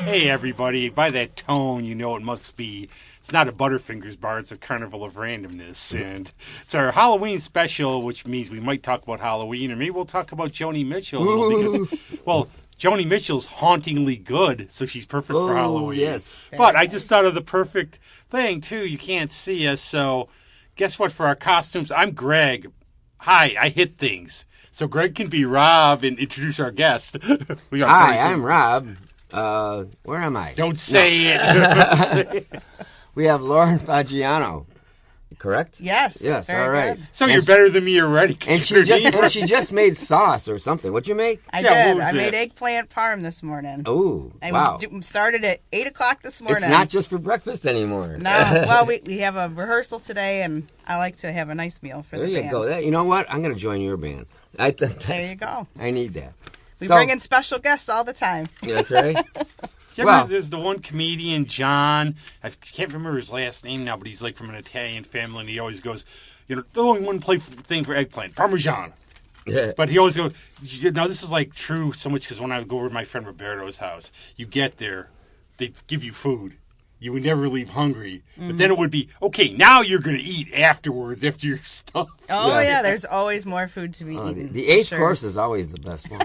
Hey everybody, by that tone you know it must be, it's not a Butterfingers bar, it's a Carnival of Randomness, and it's our Halloween special, which means we might talk about Halloween, or maybe we'll talk about Joni Mitchell, because, well, Joni Mitchell's hauntingly good, so she's perfect for Halloween. Yes. But I just thought of the perfect thing, too. You can't see us, so guess what? For our costumes, I'm Greg. Hi, I hit things. So Greg can be Rob and introduce our guest. Hi, I'm Rob. Where am I? Don't say it. We have Lauren Fagiano. Correct? Yes. Yes, very all right. good. So you're better than me already. And she just made sauce or something. What'd you make? I Yeah, did. what was I made it? eggplant parm this morning. Oh, wow. Started at 8 o'clock this morning. It's not just for breakfast anymore. No. Well, we have a rehearsal today, and I like to have a nice meal for There the you band. go. You know what? I'm going to join your band. There you go. I need that. We bring in special guests all the time. That's right. There's the one comedian, John. I can't remember his last name now, but he's like from an Italian family, and he always goes, the only one thing for eggplant, Parmesan. Yeah. But he always goes, this is like true so much because when I go over to my friend Roberto's house, you get there, they give you food. You would never leave hungry. Mm-hmm. But then it would be, okay, now you're going to eat afterwards after your stuff. Oh, yeah, there's always more food to be eaten. The eighth course is always the best one.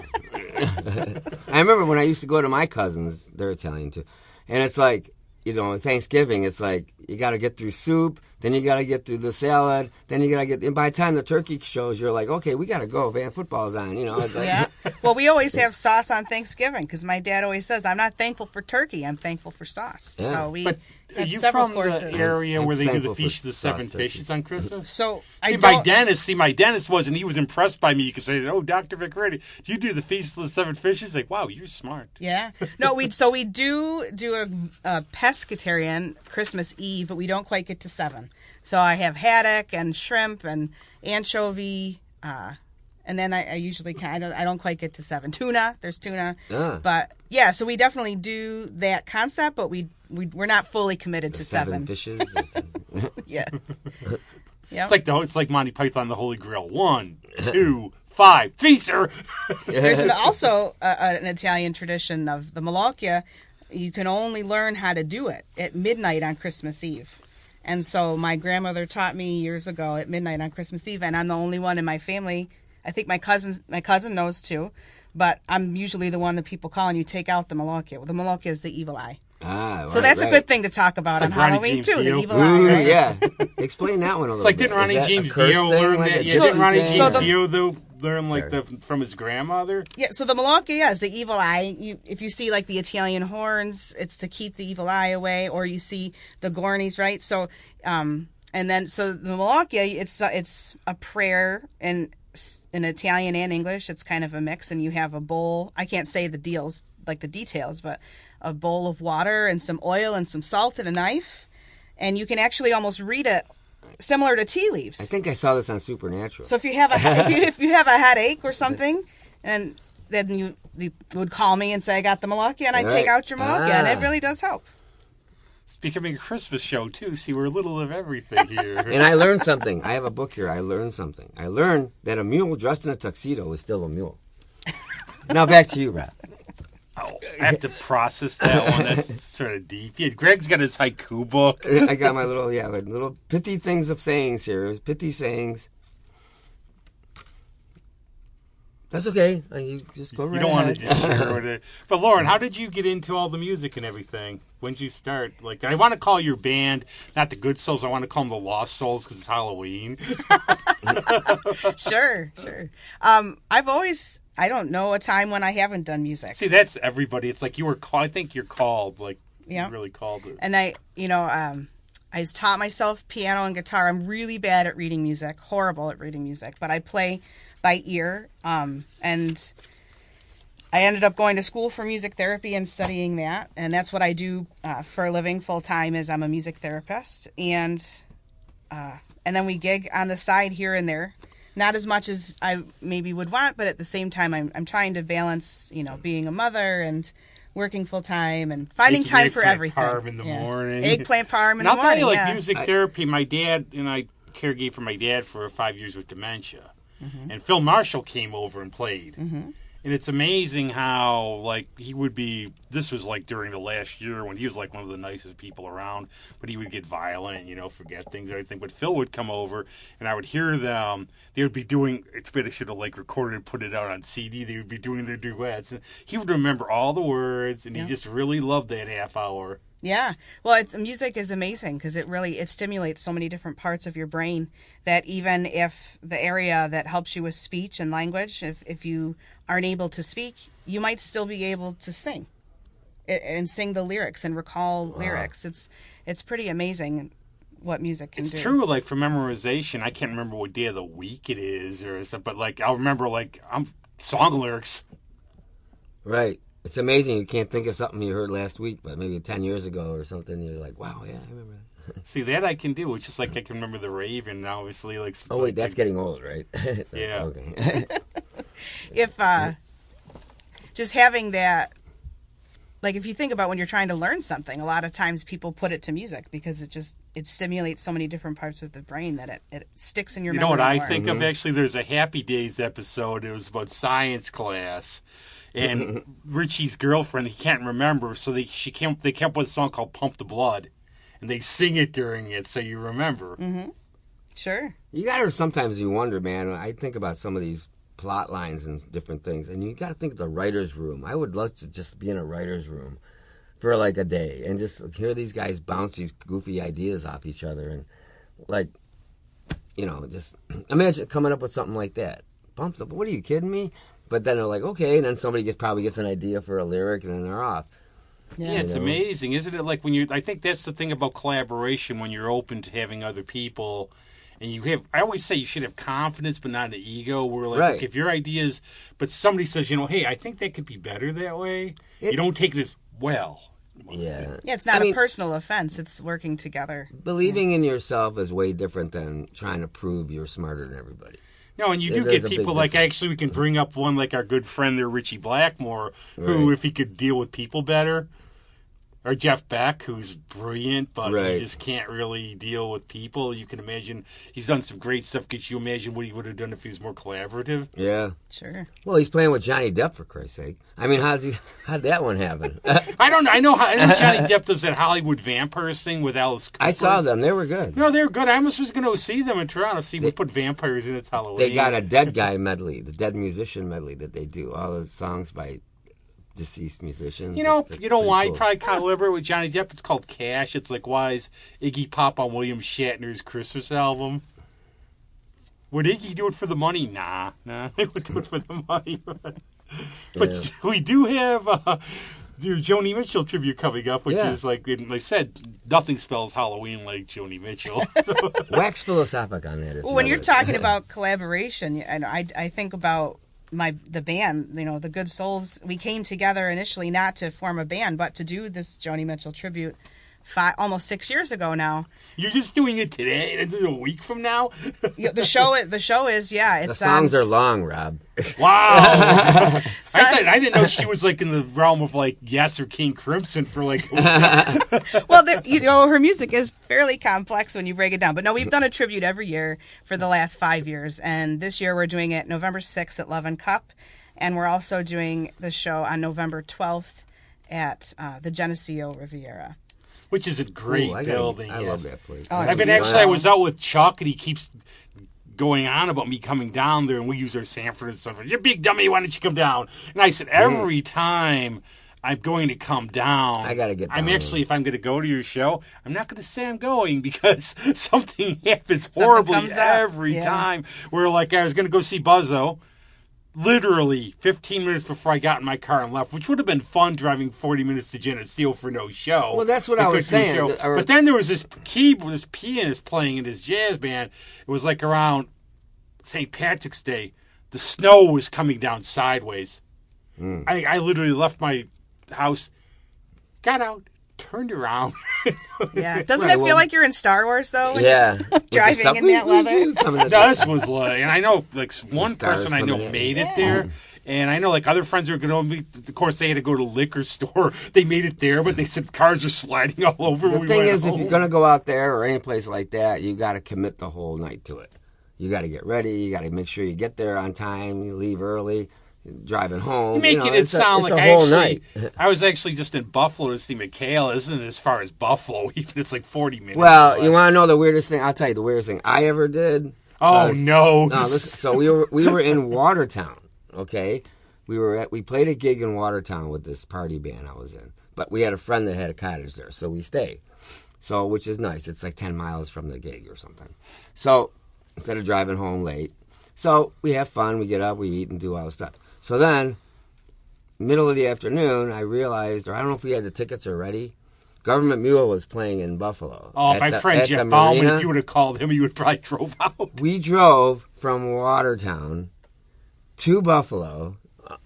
I remember when I used to go to my cousins, they're Italian too, and it's like, Thanksgiving, it's like you got to get through soup, then you got to get through the salad, then you got to and by the time the turkey shows, you're like, okay, we got to go, man, football's on, It's like, yeah. Well, we always have sauce on Thanksgiving because my dad always says, I'm not thankful for turkey, I'm thankful for sauce. Yeah. So we But are have you several from courses. the area where they do the thankful Feast of for the Seven sauce, Fishes on Christmas? So my dentist was, and he was impressed by me because he said, Dr. McReady, do you do the Feast of the Seven Fishes? Like, wow, you're smart. Yeah. No, we do a pescatarian Christmas Eve, but we don't quite get to 7. So I have haddock and shrimp and anchovy, and then I usually I don't quite get to 7. Tuna, there's tuna. But yeah, so we definitely do that concept, but we're not fully committed to 7. fishes. Yeah. Yep. It's like Monty Python, the Holy Grail. 1, 2, 5, 3, sir. There's also an Italian tradition of the Malocchia. You can only learn how to do it at midnight on Christmas Eve. And so my grandmother taught me years ago at midnight on Christmas Eve, and I'm the only one in my family. I think my cousin knows too, but I'm usually the one that people call, and you take out the Malocchia. Well, the Malocchia is the evil eye. So that's a good thing to talk about on Halloween too, the evil eye. Right? Yeah. Explain that one a little bit. It's like, didn't Ronnie James Dio learn that? Yeah, didn't Ronnie James Dio, though, learn from his grandmother? Yeah, so the Malocchia is the evil eye. If you see like the Italian horns, it's to keep the evil eye away, or you see the Gornies, right? So, and then so the Malocchia, it's a prayer in Italian and English. It's kind of a mix, and you have a bowl. I can't say the details, but a bowl of water and some oil and some salt and a knife, and you can actually almost read it similar to tea leaves. I think I saw this on Supernatural. So if you have if you have a headache or something, and then you would call me and say I got the Malocchia, and I'd take out your Malocchia, and it really does help. It's becoming a Christmas show too. See, we're a little of everything here. And I learned something. I have a book here. I learned something. I learned that a mule dressed in a tuxedo is still a mule. Now back to you, Rob. Oh, I have to process that one. That's sort of deep. Yeah, Greg's got his haiku book. I got my little pithy things of sayings here. Pithy sayings. That's okay. You just go right You don't ahead. want to just share it. But Lauren, how did you get into all the music and everything? When did you start? Like, I want to call your band not the Good Souls. I want to call them the Lost Souls because it's Halloween. Sure. I don't know a time when I haven't done music. See, that's everybody. It's like you were called. I think you're called. Like, you really called it. And I taught myself piano and guitar. I'm really bad at reading music, horrible at reading music, but I play by ear. And I ended up going to school for music therapy and studying that. And that's what I do for a living full time is I'm a music therapist. And then we gig on the side here and there. Not as much as I maybe would want, but at the same time, I'm trying to balance, being a mother and working full time and finding Making time for eggplant everything. parm in the morning. Eggplant parm in And the I'll tell morning. you, like music therapy, my dad and I caregave for my dad for 5 years with dementia. And Phil Marshall came over and played. And it's amazing how, like, he would be, this was like during the last year when he was like one of the nicest people around, but he would get violent, forget things and everything. But Phil would come over and I would hear them, they would be doing, it's been, I should have like recorded and put it out on CD, they would be doing their duets. And he would remember all the words and he just really loved that half hour. Yeah. Well, music is amazing because it stimulates so many different parts of your brain that even if the area that helps you with speech and language, if you aren't able to speak, you might still be able to sing and sing the lyrics and recall lyrics. It's pretty amazing what music can do. It's true, like for memorization, I can't remember what day of the week it is or stuff, but like I'll remember like song lyrics. Right. It's amazing you can't think of something you heard last week, but maybe 10 years ago or something. You're like, wow, yeah, I remember that. See, that I can do. It's just like I can remember the Raven, obviously. Like, Oh, wait, that's getting old, right? Yeah. Okay. If just having that, like if you think about when you're trying to learn something, a lot of times people put it to music because it stimulates so many different parts of the brain that it sticks in your memory. You know what I more. think of? Actually, there's a Happy Days episode. It was about science class. And Richie's girlfriend, he can't remember, so they came up with a song called Pump the Blood. And they sing it during it so you remember. Mm-hmm. Sure. You gotta, sometimes you wonder, man, I think about some of these plot lines and different things, and you gotta think of the writer's room. I would love to just be in a writer's room for like a day and just hear these guys bounce these goofy ideas off each other and like, just imagine coming up with something like that. Pump the, what are you kidding me? But then they're like, okay, and then somebody probably gets an idea for a lyric, and then they're off. Yeah, it's amazing, isn't it? Like I think that's the thing about collaboration when you're open to having other people, and I always say you should have confidence, but not an ego. Where like, right. If your ideas, but somebody says, hey, I think that could be better that way. You don't take it as well. Yeah. Yeah, it's not a personal offense. It's working together. Believing in yourself is way different than trying to prove you're smarter than everybody. No, and you do get people like, actually, we can bring up one like our good friend there, Richie Blackmore, who, if he could deal with people better, or Jeff Beck, who's brilliant, but he just can't really deal with people. You can imagine, he's done some great stuff. Could you imagine what he would have done if he was more collaborative? Yeah. Sure. Well, he's playing with Johnny Depp, for Christ's sake. I mean, how'd that one happen? I don't know. I know Johnny Depp does that Hollywood Vampires thing with Alice Cooper. I saw them. They were good. No, they were good. I almost was going to see them in Toronto. See, we put vampires in its Halloween. They got a dead guy medley, the dead musician medley that they do. All the songs by deceased musicians. You know why? Cool. Probably collaborate with Johnny Depp. It's called Cash. It's like, why is Iggy Pop on William Shatner's Christmas album? Would Iggy do it for the money? Nah, they would do it for the money. But we do have the Joni Mitchell tribute coming up, which is like I said, nothing spells Halloween like Joni Mitchell. Wax philosophic on that. When you're talking about collaboration, I think about the band, the Good Souls. We came together initially not to form a band, but to do this Joni Mitchell tribute almost 6 years ago now. You're just doing it today, and a week from now. The show is the songs are long, Rob. Wow. I didn't know she was like in the realm of like Yes or King Crimson for like. Well, her music is fairly complex when you break it down. But no, we've done a tribute every year for the last 5 years, and this year we're doing it November 6th at Love and Cup, and we're also doing the show on November 12th at the Geneseo Riviera. Which is a great building. I love that place. Oh, I was out with Chuck, and he keeps going on about me coming down there, and we use our Sanford and stuff. You big dummy, why don't you come down? And I said, every time I'm going to come down, I got to get down. if I'm going to go to your show, I'm not going to say I'm going because something happens horribly every time. Where like I was going to go see Buzzo. Literally 15 minutes before I got in my car and left, which would have been fun driving 40 minutes to Geneseo for no show. Well, that's what I was saying. But then there was this pianist playing in his jazz band. It was like around St. Patrick's Day. The snow was coming down sideways. I literally left my house, got out, turned around. Yeah. Doesn't it feel like you're in Star Wars, though? When you're driving in that weather? No, this was like, and I know like one person I know made it there, And I know, like, other friends are going to, of course, they had to go to the liquor store. They made it there, but they said cars are sliding all over. The thing is, if you're going to go out there or any place like that, you got to commit the whole night to it. You got to get ready. You got to make sure you get there on time. You leave early. Driving home. You're making it sound like I was actually just in Buffalo to see Michaela. Isn't as far as Buffalo, even it's like 40 minutes. Well, you want to know the weirdest thing? I'll tell you the weirdest thing I ever did. Oh, no. Listen, so we were in Watertown, okay? We played a gig in Watertown with this party band I was in. But we had a friend that had a cottage there, so we stayed. So, which is nice. It's like 10 miles from the gig or something. So, instead of driving home late. So, we have fun, we get up, we eat and do all the stuff. So then, middle of the afternoon, I realized, or I don't know if we had the tickets already, Government Mule was playing in Buffalo. Oh, my friend Jeff Bauman, if you would have called him, you would probably drove out. We drove from Watertown to Buffalo,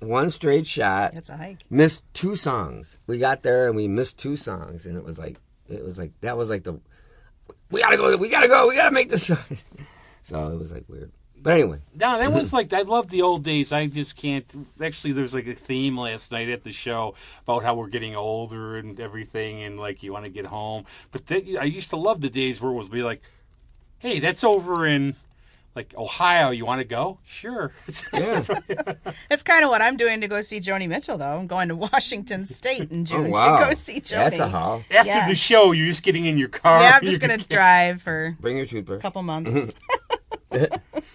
one straight shot. That's a hike. Missed 2 songs. We got there and we missed 2 songs, and that was like we gotta go, we gotta make this. So it was like weird. But anyway. No, that was like, I love the old days. I just can't. Actually, there's like a theme last night at the show about how we're getting older and everything, and like you want to get home. But I used to love the days where it was be like, hey, that's over in like Ohio. You want to go? Sure. Yeah. That's kind of what I'm doing to go see Joni Mitchell, though. I'm going to Washington State in June to go see Joni. That's a haul. After the show, you're just getting in your car. Yeah, I'm just going to drive for Bring your trooper. a couple months.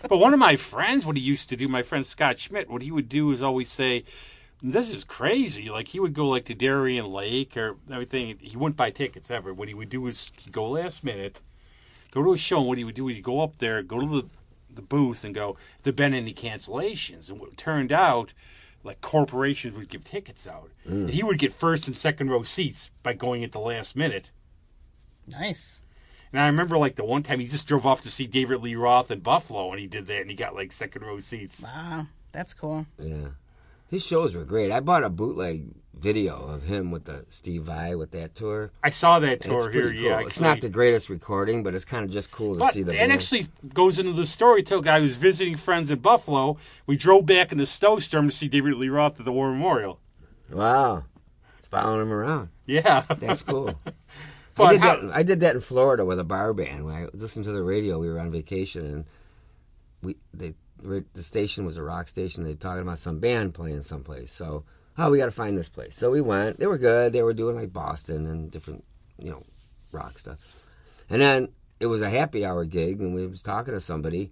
But one of my friends, what he used to do, my friend Scott Schmidt, what he would do is always say, this is crazy. Like, he would go, like, to Darien Lake or everything. He wouldn't buy tickets ever. What he would do is he'd go last minute, go to a show, and what he would do is he'd go up there, go to the booth, and go, have there been any cancellations? And what turned out, like, corporations would give tickets out. And he would get first and second row seats by going at the last minute. Nice. And I remember, like, the one time he just drove off to see David Lee Roth in Buffalo, and he did that, and he got, like, second row seats. Wow, that's cool. Yeah. His shows were great. I bought a bootleg video of him with the Steve Vai with that tour. I saw that tour It's here, pretty cool. yeah. It's not the greatest recording, but it's kind of just cool to see the band. It actually goes into the story, too. I was visiting friends in Buffalo. We drove back in the snowstorm to see David Lee Roth at the War Memorial. Wow. Following him around. Yeah. That's cool. But I did that in Florida with a bar band. When I listened to the radio, we were on vacation, and the station was a rock station. They were talking about some band playing someplace. So, we got to find this place. So we went. They were good. They were doing like Boston and different, rock stuff. And then it was a happy hour gig, and we was talking to somebody,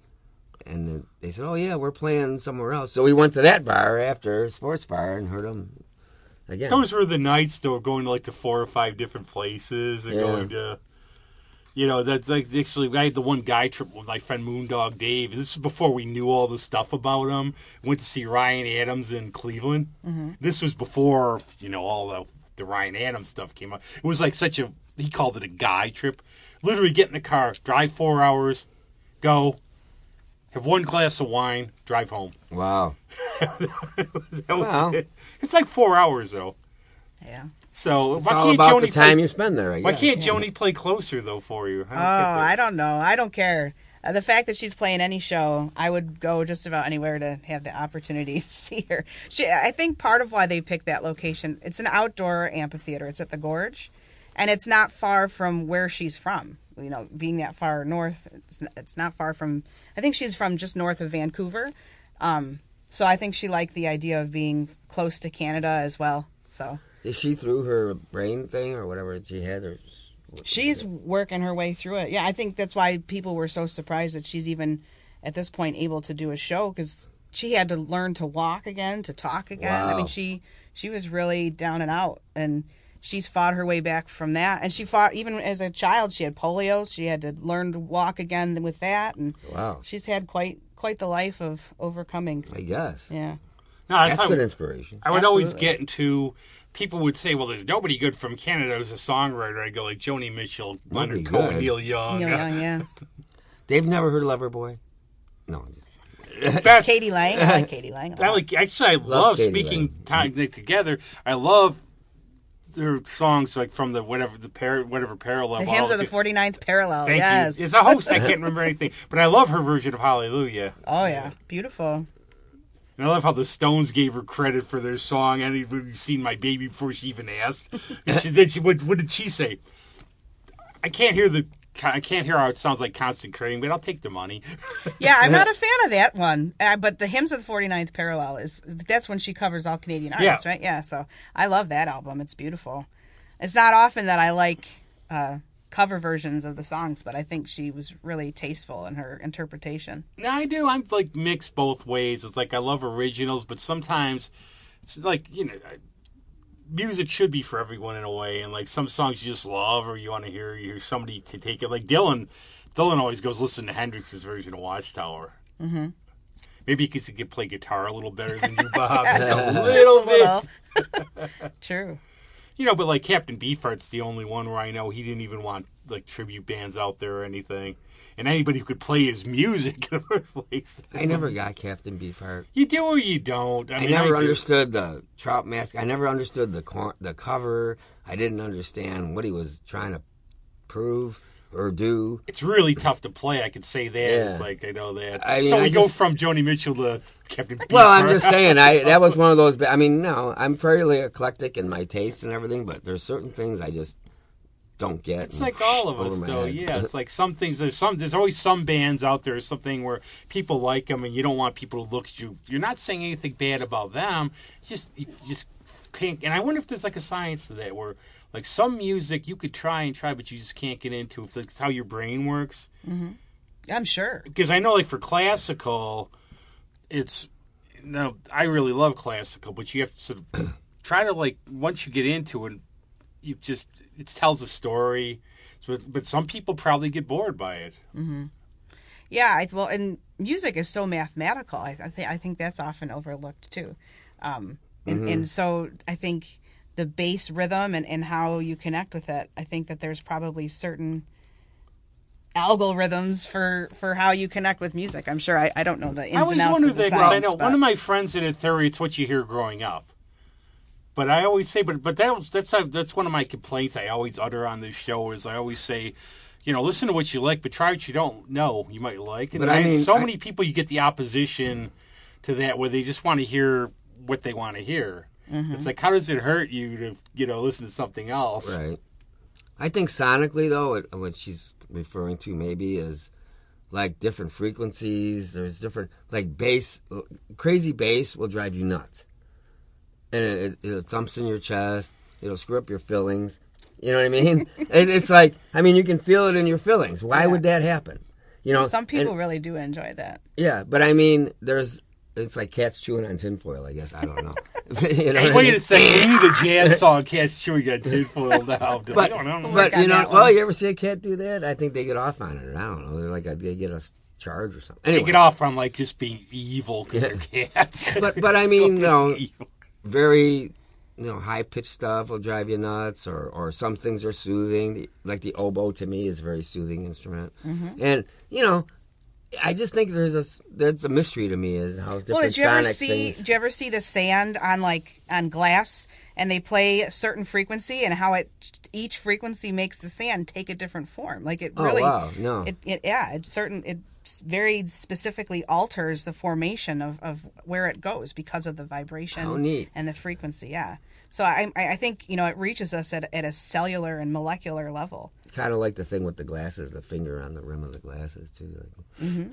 and then they said, "Oh yeah, we're playing somewhere else." So we went to that bar after sports bar and heard them. Again. Those were the nights, though, going to like the 4 or 5 different places and going to, that's like actually, I had the one guy trip with my friend Moondog Dave. And this is before we knew all the stuff about him. Went to see Ryan Adams in Cleveland. Mm-hmm. This was before, all the Ryan Adams stuff came out. It was like he called it a guy trip. Literally get in the car, drive 4 hours, go, have 1 glass of wine, drive home. Wow. That was it. It's like 4 hours, though. Yeah. So it's all about the time you spend there, I guess. Why can't Joni play closer, though, for you? I don't know. I don't care. The fact that she's playing any show, I would go just about anywhere to have the opportunity to see her. I think part of why they picked that location, it's an outdoor amphitheater. It's at the Gorge, and it's not far from where she's from. Being that far north, it's not far from. I think she's from just north of Vancouver. So I think she liked the idea of being close to Canada as well. So is she through her brain thing or whatever she had? Or she's working her way through it. Yeah, I think that's why people were so surprised that she's even at this point able to do a show, because she had to learn to walk again, to talk again. Wow. I mean, she was really down and out, and she's fought her way back from that. And she fought, even as a child, she had polio. She had to learn to walk again with that. And wow, she's had quite the life of overcoming. I guess. Yeah. No, that's good inspiration. I would always get into, people would say, well, there's nobody good from Canada who's a songwriter. I go like Joni Mitchell, Leonard Cohen, Neil Young. Neil Young, yeah. They've never heard Loverboy? No, just... Katie Lang. I like Katie Lang. I love speaking time together. I love their songs like from the whatever parallel. The hymns of the 49th parallel. Thank yes. you. As a host, I can't remember anything, but I love her version of Hallelujah. Oh yeah, beautiful. And I love how the Stones gave her credit for their song. And you've seen My Baby before she even asked. What did she say? I can't hear how it sounds like Constant Craving, but I'll take the money. Yeah, I'm not a fan of that one. But the Hymns of the 49th Parallel that's when she covers all Canadian artists, right? Yeah, so I love that album. It's beautiful. It's not often that I like cover versions of the songs, but I think she was really tasteful in her interpretation. No, I do. I'm like mixed both ways. It's like I love originals, but sometimes it's like, music should be for everyone in a way, and like some songs you just love or you want to hear somebody to take it. Like Dylan always goes listen to Hendrix's version of Watchtower. Mm-hmm. Maybe because he could play guitar a little better than you, Bob. A little bit. True. But like Captain Beefheart's the only one where I know he didn't even want like tribute bands out there or anything. And anybody who could play his music in the first place. I never got Captain Beefheart. You do or you don't. I never understood the Trout Mask. I never understood the cover. I didn't understand what he was trying to prove or do. It's really tough to play, I could say that. Yeah. It's like, I know that. So we go from Joni Mitchell to Captain Beefheart. Well, I'm just saying, that was one of those, no, I'm fairly eclectic in my taste and everything, but there's certain things I just don't get. It's like all of us, though. Yeah, it's like some things. There's always some bands out there, something where people like them, and you don't want people to look at you. You're not saying anything bad about them. You just can't. And I wonder if there's like a science to that, where like some music you could try, but you just can't get into. It's how your brain works. Mm-hmm. I'm sure. Because I know, like for classical, I really love classical, but you have to sort of try to like once you get into it, it tells a story, but some people probably get bored by it. Mm-hmm. Yeah, and music is so mathematical. I think that's often overlooked too, and so I think the bass rhythm and how you connect with it. I think that there's probably certain algorithms for how you connect with music. I'm sure I don't know the ins and outs of the science. I know one of my friends in a theory. It's what you hear growing up. But I always say, but that's one of my complaints I always utter on this show is I always say, listen to what you like, but try what you don't know you might like. And many people you get the opposition to that where they just want to hear what they want to hear. Mm-hmm. It's like, how does it hurt you to listen to something else? Right. I think sonically though, what she's referring to maybe is like different frequencies. There's different like bass. Crazy bass will drive you nuts. And it thumps in your chest. It'll screw up your fillings. You know what I mean? It's like, you can feel it in your fillings. Why would that happen? Some people really do enjoy that. Yeah, but it's like cats chewing on tinfoil, I guess. I don't know. Wait a second. We need a jazz song, cats chewing on tinfoil now. You ever see a cat do that? I think they get off on it. I don't know. They're like, they get a charge or something. Anyway. They get off on like just being evil because they're cats. But very, high-pitched stuff will drive you nuts, or some things are soothing. Like the oboe, to me, is a very soothing instrument. Mm-hmm. And, I just think that's a mystery to me is how different sonic things. Did you ever see the sand on glass, and they play a certain frequency, and how each frequency makes the sand take a different form? Like it really. Oh wow! No. It very specifically alters the formation of where it goes because of the vibration and the frequency. Yeah. So I think it reaches us at a cellular and molecular level. Kind of like the thing with the glasses, the finger on the rim of the glasses too.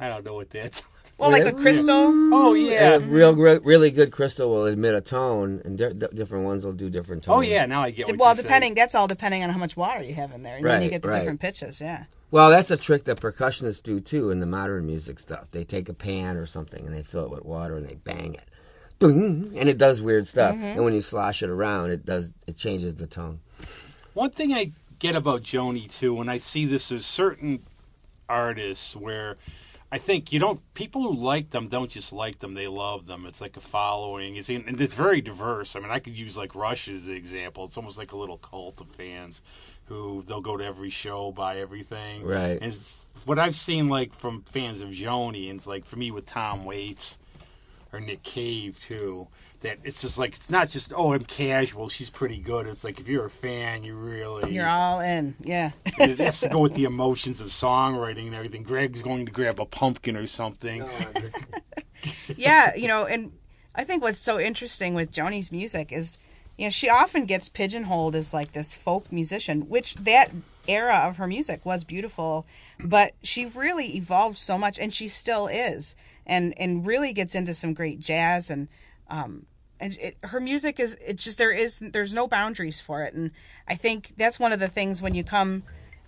I don't know what that's. Well, like a crystal. Oh yeah. And really good crystal will emit a tone, and different ones will do different tones. Oh yeah, now I get what you're saying. That's all depending on how much water you have in there, and then you get the different pitches. Yeah. Well, that's a trick that percussionists do too in the modern music stuff. They take a pan or something and they fill it with water and they bang it, boom, and it does weird stuff. Mm-hmm. And when you slosh it around, it changes the tone. One thing I get about Joni too, when I see this as certain artists where I think people who like them don't just like them, they love them. It's like a following. And it's very diverse. I could use like Rush as an example. It's almost like a little cult of fans who they'll go to every show, buy everything. Right. And what I've seen like from fans of Joni, and it's like for me with Tom Waits or Nick Cave too, that it's just like, it's not just, I'm casual, she's pretty good. It's like if you're a fan, you're all in. Yeah. It has to go with the emotions of songwriting and everything. Greg's going to grab a pumpkin or something. Yeah, and I think what's so interesting with Joni's music is, she often gets pigeonholed as like this folk musician, which that era of her music was beautiful, but she really evolved so much, and she still is, and really gets into some great jazz, and her music there's no boundaries for it, and I think that's one of the things when you come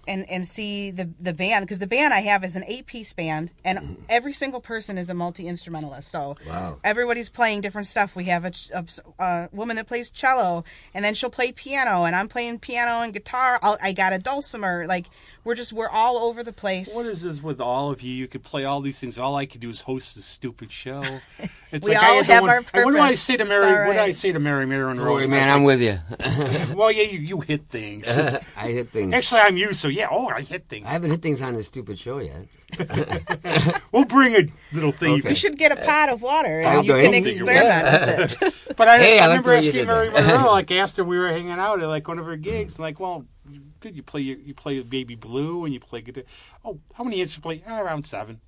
and see the band, because the band I have is an 8-piece band, and every single person is a multi-instrumentalist. So wow. Everybody's playing different stuff. We have a woman that plays cello, and then she'll play piano, and I'm playing piano and guitar. I got a dulcimer. Like, we're all over the place. What is this with all of you? You could play all these things. All I could do is host this stupid show. It's we like all I have our purpose. What do I say to Mary? It's all right. What do I say to Mary Maron Rose? Oh, man, I'm with you. Well, yeah, you hit things. I hit things. Actually, I'm you, so yeah. Oh, I hit things. I haven't hit things on this stupid show yet. We'll bring a little thing. Okay. You should get a pot of water, I'll and you do can anything. experiment with it. But I Hey, I like remember the way you asking did Mary that. Monroe, like, asked her, we were hanging out at like one of her gigs, like, well, good, you play Baby Blue and you play guitar. Oh, how many instruments you play? Around 7.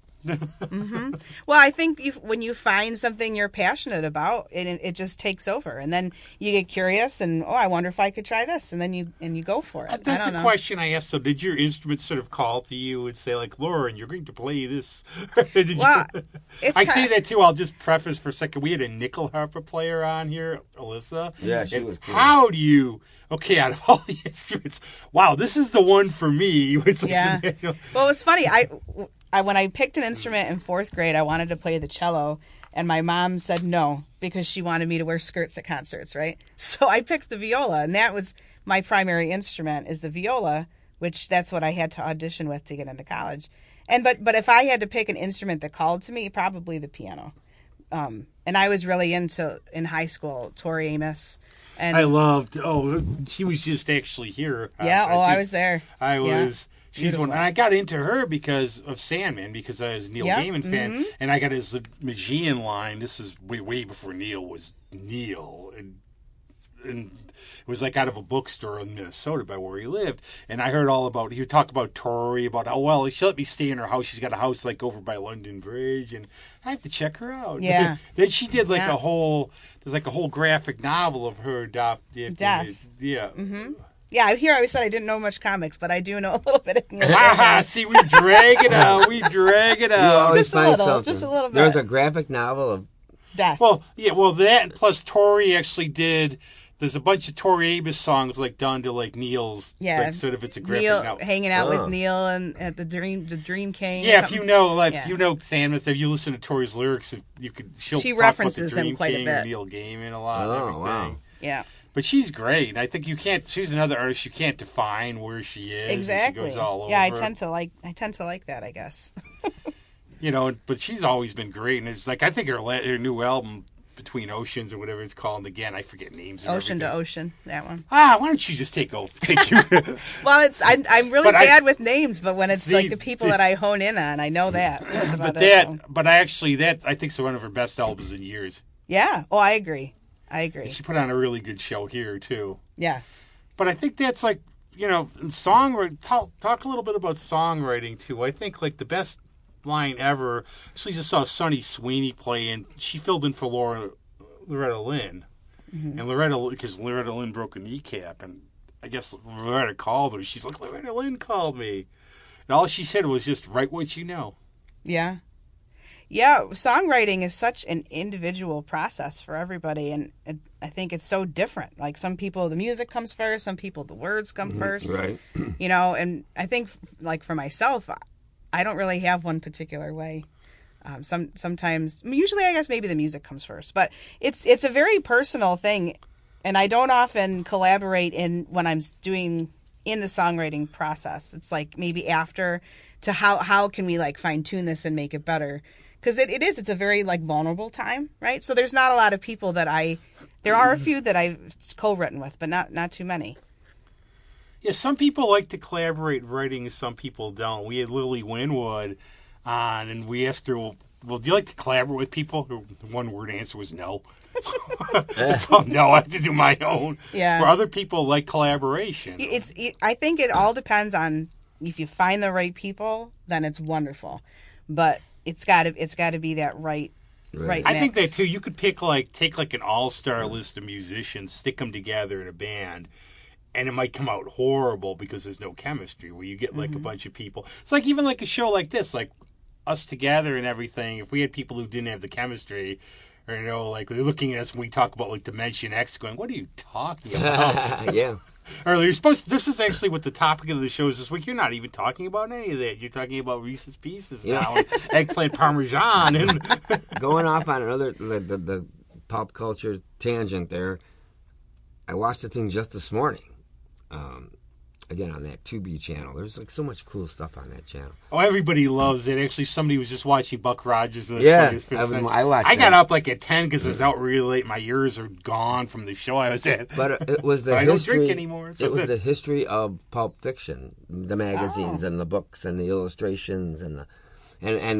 Well, I think when you find something you're passionate about, it just takes over, and then you get curious, and I wonder if I could try this, and then you go for it. That's I don't the know. question I asked. So, did your instrument sort of call to you and say, like, Lauren, you're going to play this? Did Well, you... it's I kind- say that too. I'll just preface for a second. We had a nickel harper player on here, Alyssa. Yeah, she And was cool. How do you? Okay, out of all the instruments, wow, this is the one for me. It's like, Yeah. Well, it was funny. I when I picked an instrument in 4th grade, I wanted to play the cello, and my mom said no because she wanted me to wear skirts at concerts, right? So I picked the viola, and that was my primary instrument, is the viola, which that's what I had to audition with to get into college. And but if I had to pick an instrument that called to me, probably the piano. And I was really into, in high school, Tori Amos. And I loved. Oh, she was just actually here. yeah, I was there. I Yeah. was. She's one. And I got into her because of Sandman, because I was a Neil Yeah, Gaiman fan, and I got his Magian line. This is way before Neil was Neil, and it was like out of a bookstore in Minnesota by where he lived. And I heard all about. He would talk about Tori, about how well she let me stay in her house. She's got a house like over by London Bridge, and I have to check her out. Yeah. Then she did like Yeah. a whole. There's like a whole graphic novel of her adopted. Death. Yeah. Yeah, I always said I didn't know much comics, but I do know a little bit of Neil Haha, Gaiman. see, we drag it out. We drag it You out. always Just a find little, something. just a little bit. There's a graphic novel of Death. Well, yeah, that, and plus Tori actually did. There's a bunch of Tori Amos songs like done to like Neil's. Yeah. Like, sort of it's a graphic Neil novel. hanging out Oh. with Neil and at the Dream King. Yeah, or if you something. know, like Yeah. you know Sandman, if you listen to Tori's lyrics, she'll She talk references about the him Dream quite a King bit. and Neil Gaiman a lot. Oh, and everything. wow. Yeah, But she's great. And I think you can't. She's another artist you can't define where she is. and exactly. She goes all Yeah, over. I tend to like that, I guess. You know, but she's always been great, and it's like I think her new album, Between Oceans or whatever it's called, and again I forget names. Of Ocean to everything. Ocean, that one. Why don't you just take over? Thank you. Well, I'm really But I- bad with names, but when it's See, like the people that I hone in on, I know that. That's about but it. that I think is one of her best albums in years. Yeah. Oh, I agree. She put on a really good show here too. Yes. But I think that's like, you know, in songwriting. Talk a little bit about songwriting too. I think like the best line ever. Actually, just saw Sonny Sweeney play, and she filled in for Loretta Lynn, and because Loretta Lynn broke a kneecap, and I guess Loretta called her. She's like, Loretta Lynn called me, and all she said was just write what you know. Yeah. Yeah, songwriting is such an individual process for everybody, and I think it's so different. Like some people, the music comes first, some people, the words come first. right. You know, and I think, like for myself, I don't really have one particular way. Sometimes, usually, I guess maybe the music comes first, but it's a very personal thing, and I don't often collaborate when I'm doing in the songwriting process. It's like maybe after to how can we like fine tune this and make it better. Because it's a very like vulnerable time, right? So there's not a lot of people there are a few that I've co-written with, but not too many. Yeah, some people like to collaborate writing, some people don't. We had Lily Winwood on, and we asked her, well, do you like to collaborate with people? Her one-word answer was no. So, no, I have to do my own. Yeah. Where other people like collaboration. I think it all depends on if you find the right people, then it's wonderful. But it's got to be that right right I think that mix. too. You could take like an all-star list of musicians, stick them together in a band, and it might come out horrible because there's no chemistry. Where you get like a bunch of people. It's like even like a show like this, like us together and everything. If we had people who didn't have the chemistry, or like they're looking at us when we talk about like Dimension X, going, "What are you talking about?" Yeah. Or you're supposed. This is actually what the topic of the show is this week. You're not even talking about any of that. You're talking about Reese's Pieces now, and eggplant parmesan, and Going off on another the pop culture tangent there. I watched the thing just this morning. Again on that 2B channel. There's like so much cool stuff on that channel. oh, everybody loves it. Actually, somebody was just watching Buck Rogers. In the Yeah, 25th century. I watched. I got that. up like at 10 because I was out really late. My ears are gone from the show I was at. But it was the I don't history. drink anymore. So It was the history of pulp fiction, the magazines and the books and the illustrations and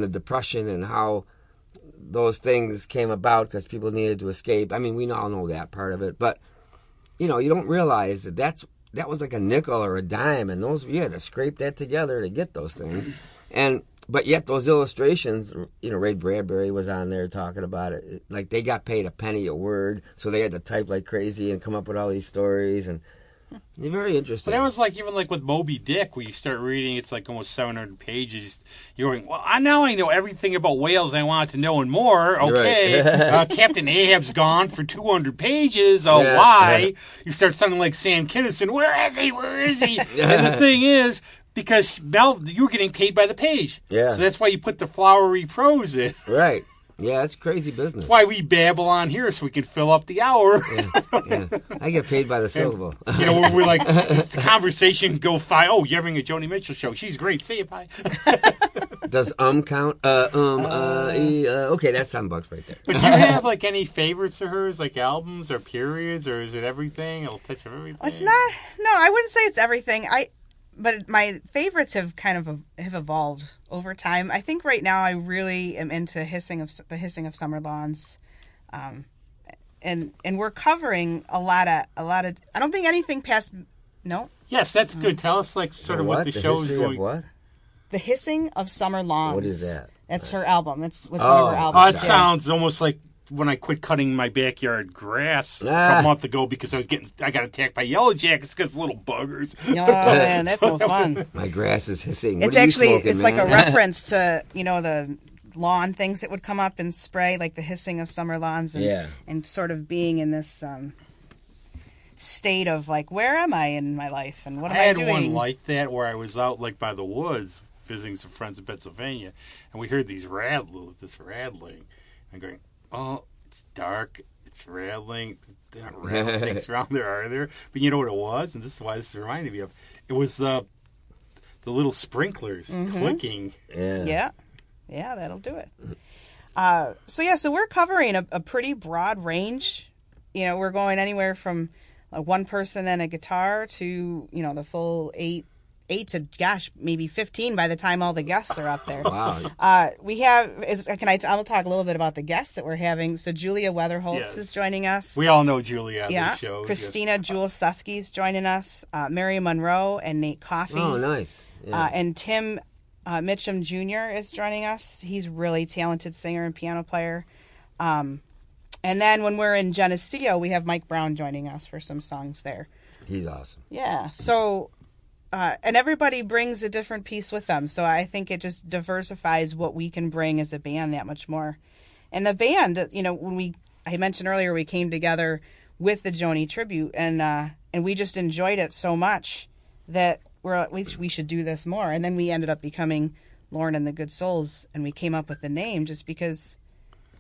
the Depression and how those things came about because people needed to escape. I mean, we all know that part of it, but you don't realize that was like a nickel or a dime, and you had to scrape that together to get those things, but yet those illustrations, Ray Bradbury was on there talking about it. Like they got paid a penny a word, so they had to type like crazy and come up with all these stories, and they're very interesting. But that was like even like with Moby Dick, where you start reading, it's like almost 700 pages. You're going, well, now I know everything about whales I wanted to know and more. Okay, Right. Captain Ahab's gone for 200 pages. Oh, Yeah. why? You start sounding like Sam Kinison. Where is he? Where is he? And the thing is, because Mel, you were getting paid by the page. Yeah. So that's why you put the flowery prose in. Right. Yeah, it's crazy business. Why we babble on here so we can fill up the hour. Yeah. I get paid by the syllable. Where we're like, the conversation go fine. Oh, you're having a Joni Mitchell show. She's great. Say it, bye. Does count? Okay, that's $7 right there. But do you have like any favorites of hers, like albums or periods, or is it everything? It'll touch of everything. It's not. No, I wouldn't say it's everything. But my favorites have kind of have evolved over time. I think right now I really am into the hissing of summer lawns, and we're covering a lot of. I don't think anything past. No. Yes, that's good. Tell us like sort of what the show is history going. of what? The Hissing of Summer Lawns. What is that? That's her album. That's was one Oh. of her Oh, albums. it sounds almost like when I quit cutting my backyard grass a month ago because I got attacked by yellow jackets because little buggers. Oh man, that's no fun. My grass is hissing. It's What are you actually smoking, it's like a man? reference to the lawn things that would come up and spray, like the hissing of summer lawns, and, Yeah. and sort of being in this state of like, where am I in my life and what am I had doing? one like that where I was out like by the woods visiting some friends in Pennsylvania, and we heard this rattling, and going, oh, it's dark, it's rattling. There aren't rattlesnakes around there, are there? But you know what it was, and this is why this is reminding me of. It was the little sprinklers clicking. Yeah. Yeah, that'll do it. So we're covering a pretty broad range. We're going anywhere from one person and a guitar to the full eight to maybe 15 by the time all the guests are up there. Wow. We have. I'll talk a little bit about the guests that we're having. So Julia Weatherholtz Yes. is joining us. We all know Julia on Yeah, this show. Christina Jewel Susky's joining us. Mary Monroe and Nate Coffey. Oh, nice. Yeah. And Tim Mitchum Jr. is joining us. He's a really talented singer and piano player. And then when we're in Geneseo, we have Mike Brown joining us for some songs there. He's awesome. Yeah. So, and everybody brings a different piece with them. So I think it just diversifies what we can bring as a band that much more. And the band, I mentioned earlier, we came together with the Joni tribute, and we just enjoyed it so much that we should do this more. And then we ended up becoming Lauren and the Good Souls, and we came up with the name just because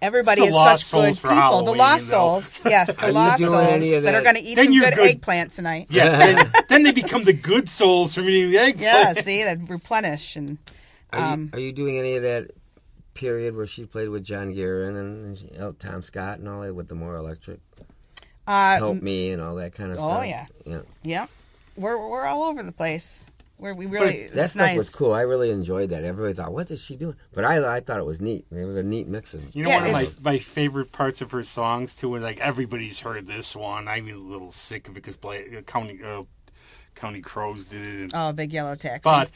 everybody It's is the Lost such good Souls for people. Halloween, The Lost though. Souls, yes, the you Lost doing Souls any of that are that? going to eat Then some you're good good. eggplant tonight. Yes, then they become the good souls from eating the eggplant. Yeah, see, that replenish and Are you doing any of that period where she played with John Guerin and Tom Scott and all that with the more electric? Help Me and all that kind of stuff? Oh yeah, Yeah. yeah. We're all over the place. We really That it's stuff nice. was cool. I really enjoyed that. Everybody thought, what is she doing? But I thought it was neat. It was a neat mix of You know, Yeah, one of it's- my favorite parts of her songs too, and like everybody's heard this one. I'm a little sick of it because County Crows did it. Oh, Big Yellow Taxi. But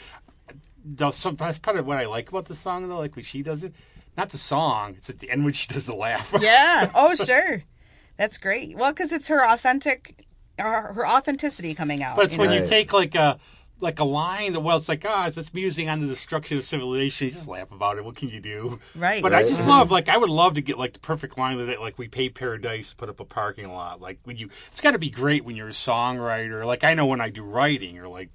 that's part of what I like about the song, though, like when she does it. Not the song. It's at the end when she does the laugh. Yeah. Oh, sure. That's great. Well, because it's her authenticity coming out. But it's when you Right. take like a line that, well, it's like, it's this musing on the destruction of civilization. You just laugh about it. What can you do? Right. But I Right. just love, like, I would love to get like the perfect line that, like, we pay Paradise to put up a parking lot. Like, it's got to be great when you're a songwriter. Like, I know when I do writing or like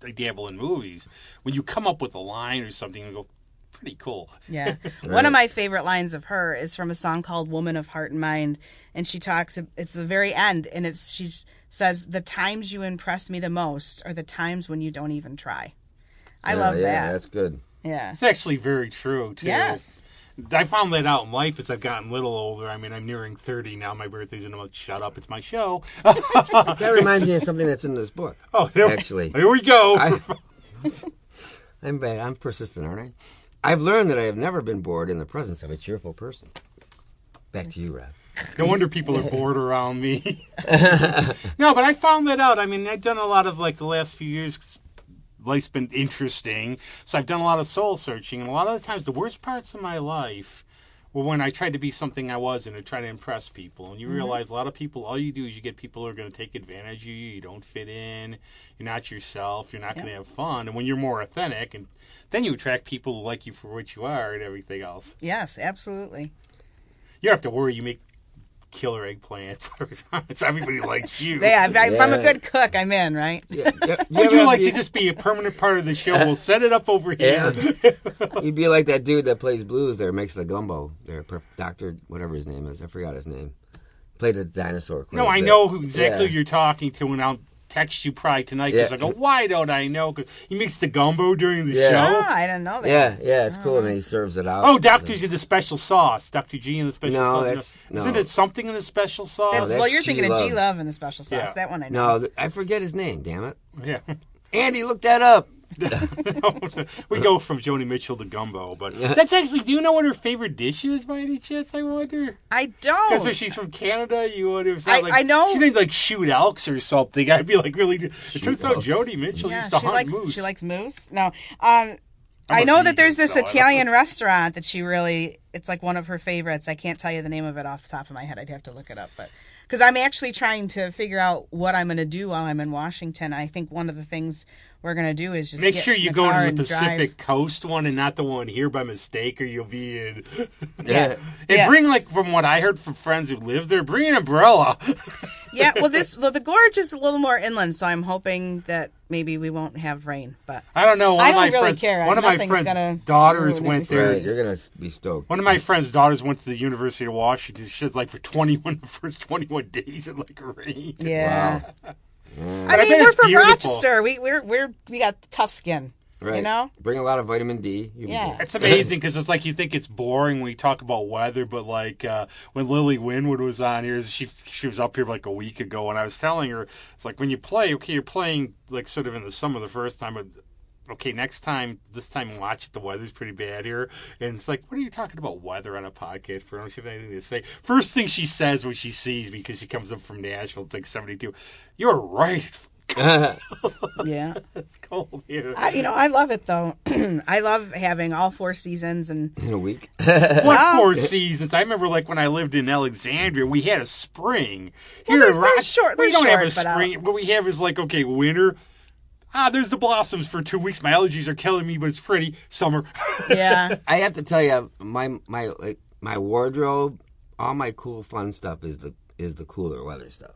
I dabble in movies, when you come up with a line or something and go, pretty cool. Yeah. One of my favorite lines of her is from a song called Woman of Heart and Mind. And she talks, it's the very end, and she says, the times you impress me the most are the times when you don't even try. I love Yeah, that. that's good. Yeah. It's actually very true, too. Yes. I found that out in life as I've gotten a little older. I mean, I'm nearing 30 now. My birthday's in a month. Shut up. It's my show. That reminds me of something that's in this book. Oh, Actually. Here we go. I'm bad. I'm persistent, aren't I? I've learned that I have never been bored in the presence of a cheerful person. Back to you, Rob. No wonder people are bored around me. No, but I found that out. I mean, I've done a lot of, like, the last few years, life's been interesting. So I've done a lot of soul searching. And a lot of the times, the worst parts of my life were when I tried to be something I wasn't or try to impress people. And you realize a lot of people, all you do is you get people who are going to take advantage of you. You don't fit in. You're not yourself. You're not going to have fun. And when you're more authentic, and then you attract people who like you for what you are and everything else. Yes, absolutely. You don't have to worry you make killer eggplant. It's everybody likes you. Yeah, if I'm a Yeah. good cook, I'm in, right? Yeah, Would you like to just be a permanent part of the show? We'll set it up over here. You'd be like that dude that plays blues there, makes the gumbo. There, Doctor, whatever his name is. I forgot his name. Played a dinosaur. quite No, a I bit. know exactly Yeah. who you're talking to, and I'll text you probably tonight because Yeah. I go, why don't I know? Because he makes the gumbo during the Yeah. show. Oh, I didn't know that. Yeah, it's cool, and then he serves it out. Oh, Doctor's in the special sauce. Dr. G in the special No, sauce. that's- Isn't no. it something in the special sauce? That's, that's well, you're thinking of G-Love. G-Love and the special sauce. Yeah. That one I know. No, I forget his name. Damn it, Yeah. Andy, look that up. We go from Joni Mitchell to gumbo, but that's actually. Do you know what her favorite dish is by any chance? I wonder. I Because don't. if she's from Canada, you would have said like I know. she named like shoot elks or something. I'd be like really. It turns out elks. Joni Mitchell Yeah, used to she hunt likes moose. she likes moose. No, I'm I a know that vegan, there's this so I don't- Italian restaurant that she really. It's like one of her favorites. I can't tell you the name of it off the top of my head. I'd have to look it up, but because I'm actually trying to figure out what I'm going to do while I'm in Washington. I think one of the things we're going to do is just Make get sure in you the go car to and the drive. Pacific Coast one and not the one here by mistake, or you'll be in. Yeah. And Yeah. bring, like, from what I heard from friends who live there, bring an umbrella. Yeah, well, the gorge is a little more inland, so I'm hoping that maybe we won't have rain. But I don't know. One I of my don't really friends, care. One of my Nothing's friends' gonna daughters ruin went everything. there. Right, you're gonna be stoked. One of my friend's daughters went to the University of Washington. She said, like, for the first 21 days, it like rained. yeah, Wow. I bet mean we're it's from beautiful. Rochester. We got tough skin. Right. You know. Bring a lot of vitamin D. You'll be Yeah. good. It's amazing because it's like you think it's boring when we talk about weather, but like when Lily Winwood was on here, she was up here like a week ago, and I was telling her, it's like when you play, okay, you're playing like sort of in the summer the first time, but okay, this time watch it, the weather's pretty bad here, and it's like, what are you talking about weather on a podcast for? I don't have anything to say. First thing she says when she sees me, because she comes up from Nashville, it's like 72. You're right. Yeah. It's cold here. I love it though. I love having all 4 seasons and In a week. What 4 seasons? I remember, like, when I lived in Alexandria, we had a spring. Here they're in Rochester, short- we they're don't have a short, but, spring. What we have is, like, okay, winter. There's the blossoms for 2 weeks. My allergies are killing me, but it's pretty. Summer. yeah. I have to tell you, my wardrobe, all my cool fun stuff is the cooler weather stuff.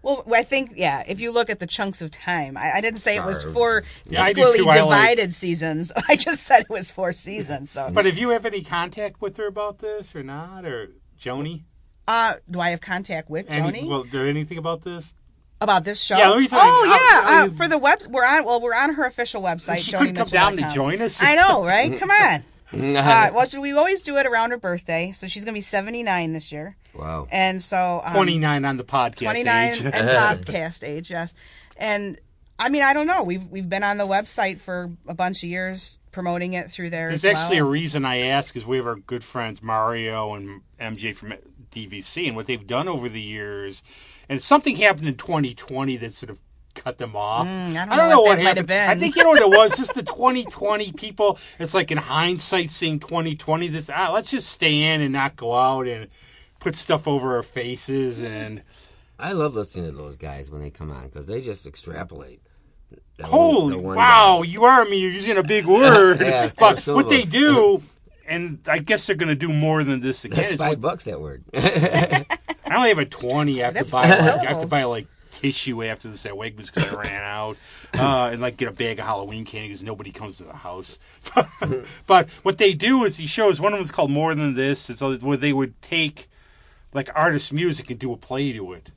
Well, I think if you look at the chunks of time, I didn't say it was Scarves. 4 Yeah, I do equally too. I like- divided seasons. I just said it was 4 seasons. So, But if you have any contact with her about this or not, or Joni? do I have contact with Joni Well, there anything about this? about this show? Yeah, let me tell you, For the web, we're on her official website. She could come down to join us. I know, right? Come on. We always do it around her birthday, so she's going to be 79 this year. Wow. And so 29 on the podcast 29 age. and podcast age, yes. And I mean, I don't know. We've been on the website for a bunch of years promoting it through there. There's as well. actually a reason I ask, is we have our good friends Mario and MJ from DVC, and what they've done over the years, and something happened in 2020 that sort of cut them off. I don't know what that might have been. I think you know what it was. Just the 2020 people. It's like in hindsight, seeing 2020. Let's just stay in and not go out and put stuff over our faces. And I love listening to those guys when they come on because they just extrapolate. Holy wow! You are me. You're using a big word. Yeah, but what they do, and I guess they're going to do more than this again. That's $5 that word. I only have a 20. I have to buy like tissue after this at Wegmans because I ran out, and like get a bag of Halloween candy because nobody comes to the house. But what they do is he shows one of them is called More Than This. It's where they would take like artist music and do a play to it.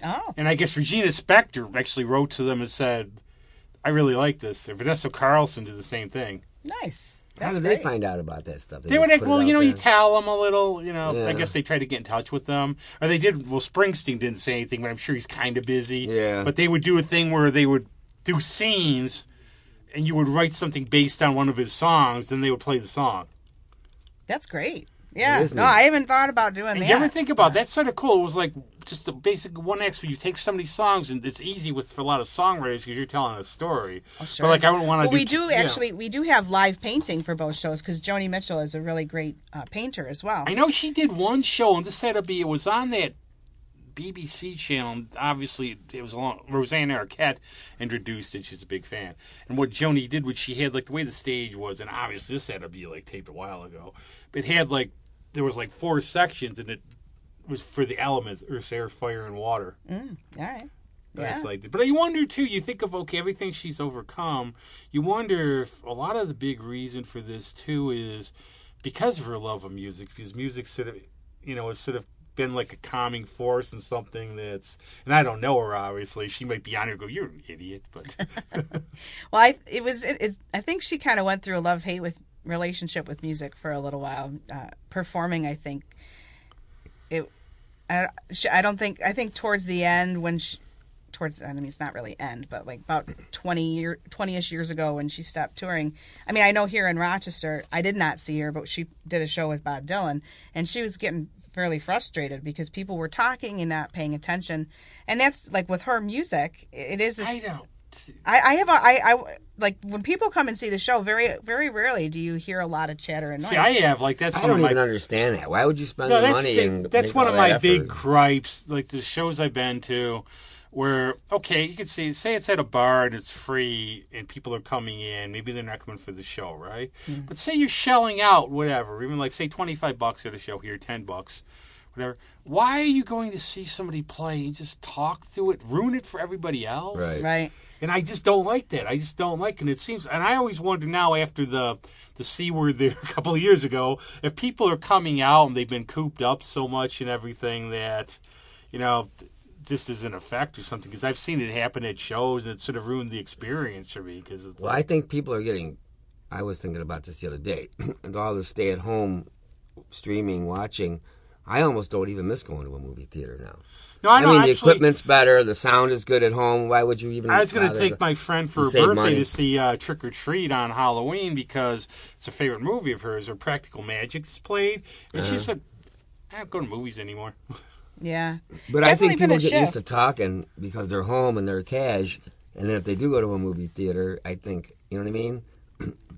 Oh. And I guess Regina Spektor actually wrote to them and said, I really like this. Or Vanessa Carlson did the same thing. Nice. How did they find out about that stuff? They would, you tell them a little, Yeah. I guess they tried to get in touch with them. Or they did, Springsteen didn't say anything, but I'm sure he's kind of busy. Yeah. But they would do a thing where they would do scenes, and you would write something based on one of his songs, then they would play the song. That's great. Yeah. No, I haven't thought about doing that. You ever think about that's sort of cool. It was like just a basic one X where you take somebody's songs, and it's easy for a lot of songwriters because you're telling a story. Oh, sure. But like I wouldn't want to. Well, we do have live painting for both shows because Joni Mitchell is a really great painter as well. I know she did one show, and this had to be. It was on that BBC channel. Obviously, it was Rosanna Arquette introduced it. She's a big fan. And what Joni did, was she had like the way the stage was, and obviously this had to be like taped a while ago. But it had like there was like 4 sections, and it was for the elements: earth, air, fire, and water. All right. That's like, but you wonder too. You think of everything she's overcome. You wonder if a lot of the big reason for this too is because of her love of music. Because music sort of, has sort of been like a calming force and something that's. And I don't know her obviously. She might be on here and go, "You're an idiot," but. Well, I think she kind of went through a love-hate relationship with music for a little while. Performing, I think. I think towards the end when it's not really end, but like about 20-ish years ago when she stopped touring. I mean, I know here in Rochester, I did not see her, but she did a show with Bob Dylan, and she was getting fairly frustrated because people were talking and not paying attention. And that's like with her music, it is. I know. I like when people come and see the show. Very, very rarely do you hear a lot of chatter and noise. See, I have that's. I don't even understand that. Why would you spend the money? That's one of my big gripes. Like the shows I've been to, where you can say it's at a bar and it's free and people are coming in. Maybe they're not coming for the show, right? Mm-hmm. But say you're shelling out whatever, even like say $25 at a show here, $10, whatever. Why are you going to see somebody play and just talk through it, ruin it for everybody else? Right. And I just don't like that. I just don't like it. And it seems, and I always wonder now after the C word there a couple of years ago, if people are coming out and they've been cooped up so much and everything that, this is an effect or something. Because I've seen it happen at shows and it sort of ruined the experience for me. I think people are getting, I was thinking about this the other day, and all the stay-at-home streaming, watching, I almost don't even miss going to a movie theater now. No, I know. The equipment's better. The sound is good at home. Why would you even? I was going to take my friend for her birthday to see Trick or Treat on Halloween because it's a favorite movie of hers. Or Practical Magic is played, and she said, "I don't go to movies anymore." Yeah, but I think people get used to talking because they're home and they're cash, and then if they do go to a movie theater, I think you know what I mean.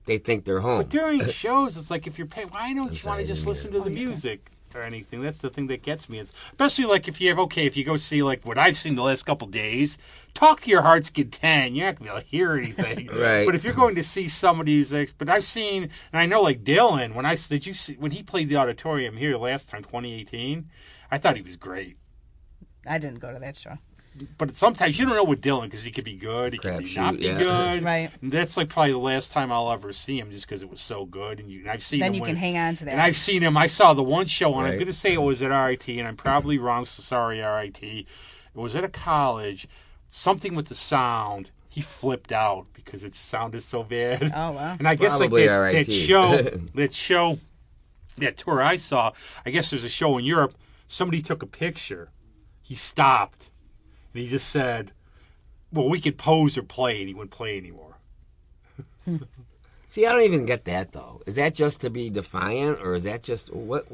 They think they're home. But during shows, it's like if you're paying, why don't you want to just listen to the music? Or anything. That's the thing that gets me. It's especially like if you go see like what I've seen the last couple of days, talk to your heart's content. You're not going to be able to hear anything. Right. But if you're going to see somebody who's but I've seen, and I know like Dylan, when he played the auditorium here last time, 2018, I thought he was great. I didn't go to that show. But sometimes you don't know with Dylan because he could be good, he could not be good. Right. And that's like probably the last time I'll ever see him, just because it was so good. And I've seen then him. You can hang on to that. And I've seen him. I saw the one show, and I'm going to say it was at RIT, and I'm probably wrong. So sorry, RIT. It was at a college. Something with the sound. He flipped out because it sounded so bad. Oh wow! And I guess probably like that tour I saw. I guess there's a show in Europe. Somebody took a picture. He stopped. And he just said, well, we could pose or play, and he wouldn't play anymore. See, I don't even get that, though. Is that just to be defiant, or is that just what?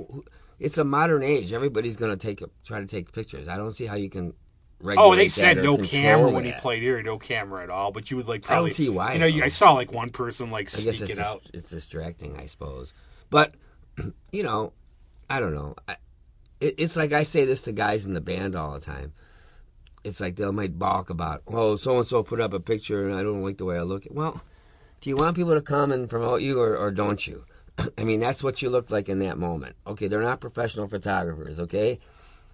It's a modern age. Everybody's going to try to take pictures. I don't see how you can regulate Oh, they that said or no control camera when he that. played here, no camera at all. But you would like I don't probably see why, You know, though. I saw like one person like I guess sneak it out. it's distracting, I suppose. But, you know, I don't know. It's like I say this to guys in the band all the time. It's like they might balk about, oh, so-and-so put up a picture and I don't like the way I look. Well, do you want people to come and promote you or don't you? I mean, that's what you look like in that moment. Okay, they're not professional photographers, okay?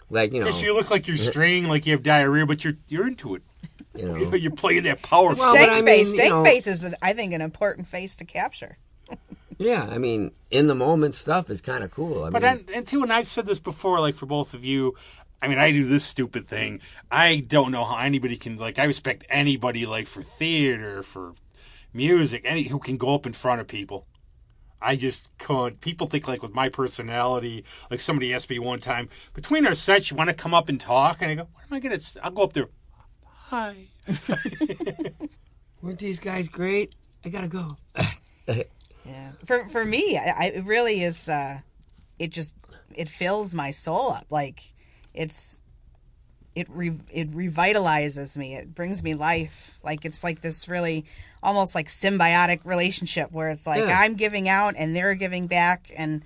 Like, you know. Yes, you look like you're straining, like you have diarrhea, but you're into it. You know. You're playing that power. Well, stuff. but I mean, Steak you know- face is, I think, an important face to capture. Yeah, I mean, in the moment stuff is kind of cool. But and too, and I've said this before, like for both of you, I mean, I do this stupid thing. I don't know how anybody can, like, I respect anybody, like, for theater, for music, who can go up in front of people. I just couldn't. People think, like, with my personality, like somebody asked me one time, between our sets, you want to come up and talk? And I go, what am I going to, I'll go up there, hi. Weren't these guys great? I got to go. Yeah. For me, it really is. It fills my soul up. Like it revitalizes me. It brings me life. Like it's like this really almost like symbiotic relationship where it's like I'm giving out and they're giving back. And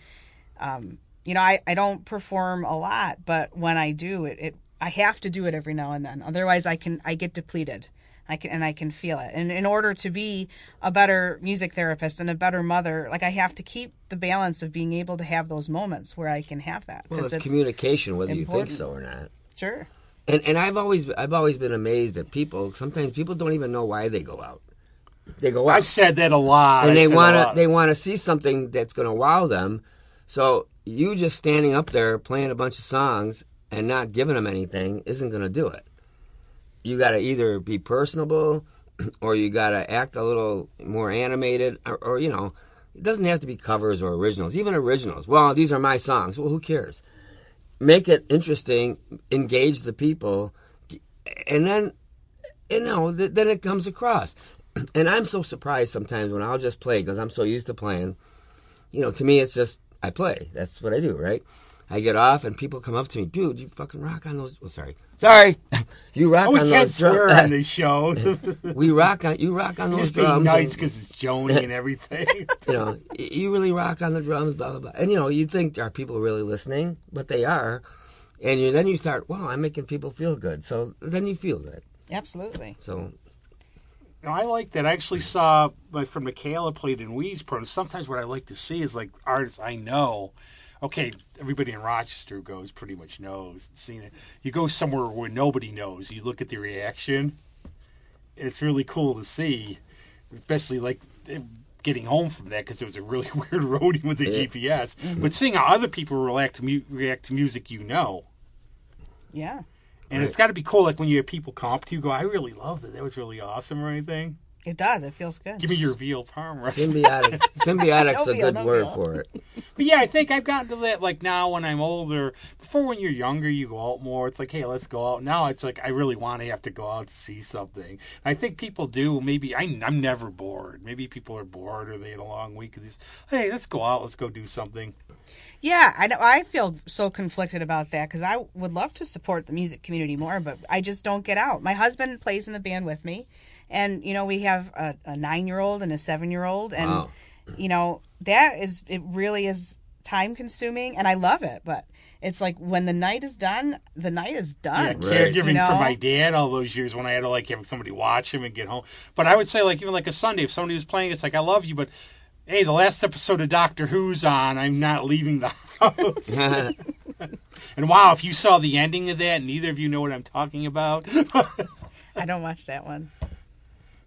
you know, I don't perform a lot, but when I do I have to do it every now and then. Otherwise, I get depleted. I can feel it. And in order to be a better music therapist and a better mother, like I have to keep the balance of being able to have those moments where I can have that. Well, it's communication, whether important. You think so or not. Sure. And I've always been amazed at people. Sometimes people don't even know why they go out. They go out. I've said that a lot. And they want to see something that's going to wow them. So you just standing up there playing a bunch of songs and not giving them anything isn't going to do it. You got to either be personable or you got to act a little more animated or, you know, it doesn't have to be covers or originals, even originals. Well, these are my songs. Well, who cares? Make it interesting, engage the people, and then, you know, then it comes across. And I'm so surprised sometimes when I'll just play because I'm so used to playing. You know, to me, it's just, I play. That's what I do, right? I get off and people come up to me, dude, you fucking rock on those. Oh, sorry. You rock on those drums. We can't swear on this show. You rock on those just drums. Just being nice because it's Joni and everything. You know, you really rock on the drums, blah, blah, blah. And, you know, you'd think, are people really listening? But they are. And then you start, wow, I'm making people feel good. So then you feel good. Absolutely. So. No, I like that. I actually saw, like, from Michaela played in Weeds Pro. Sometimes what I like to see is, like, artists I know. Okay, everybody in Rochester who goes pretty much knows, seen it. You go somewhere where nobody knows. You look at the reaction. It's really cool to see, especially like getting home from that because it was a really weird roadie with the GPS. Mm-hmm. But seeing how other people react to music you know. Yeah. And it's got to be cool, like when you have people come up to you, go, I really love that. That was really awesome or anything. It does. It feels good. Give me your veal parm. Right? Symbiotic's a good word for it. But yeah, I think I've gotten to that, like now when I'm older. Before when you're younger, you go out more. It's like, hey, let's go out. Now it's like, I really want to have to go out to see something. I think people do. Maybe I'm never bored. Maybe people are bored or they had a long week of these. Hey, let's go out. Let's go do something. Yeah, I feel so conflicted about that because I would love to support the music community more, but I just don't get out. My husband plays in the band with me, and, you know, we have a 9-year-old and a 7-year-old, and, wow. You know, it really is time-consuming, and I love it, but it's like when the night is done, the night is done. Yeah, caregiving for my dad all those years when I had to, like, have somebody watch him and get home. But I would say, like, even like a Sunday, if somebody was playing, it's like, I love you, but hey, the last episode of Doctor Who's on. I'm not leaving the house. And wow, if you saw the ending of that, neither of you know what I'm talking about. I don't watch that one.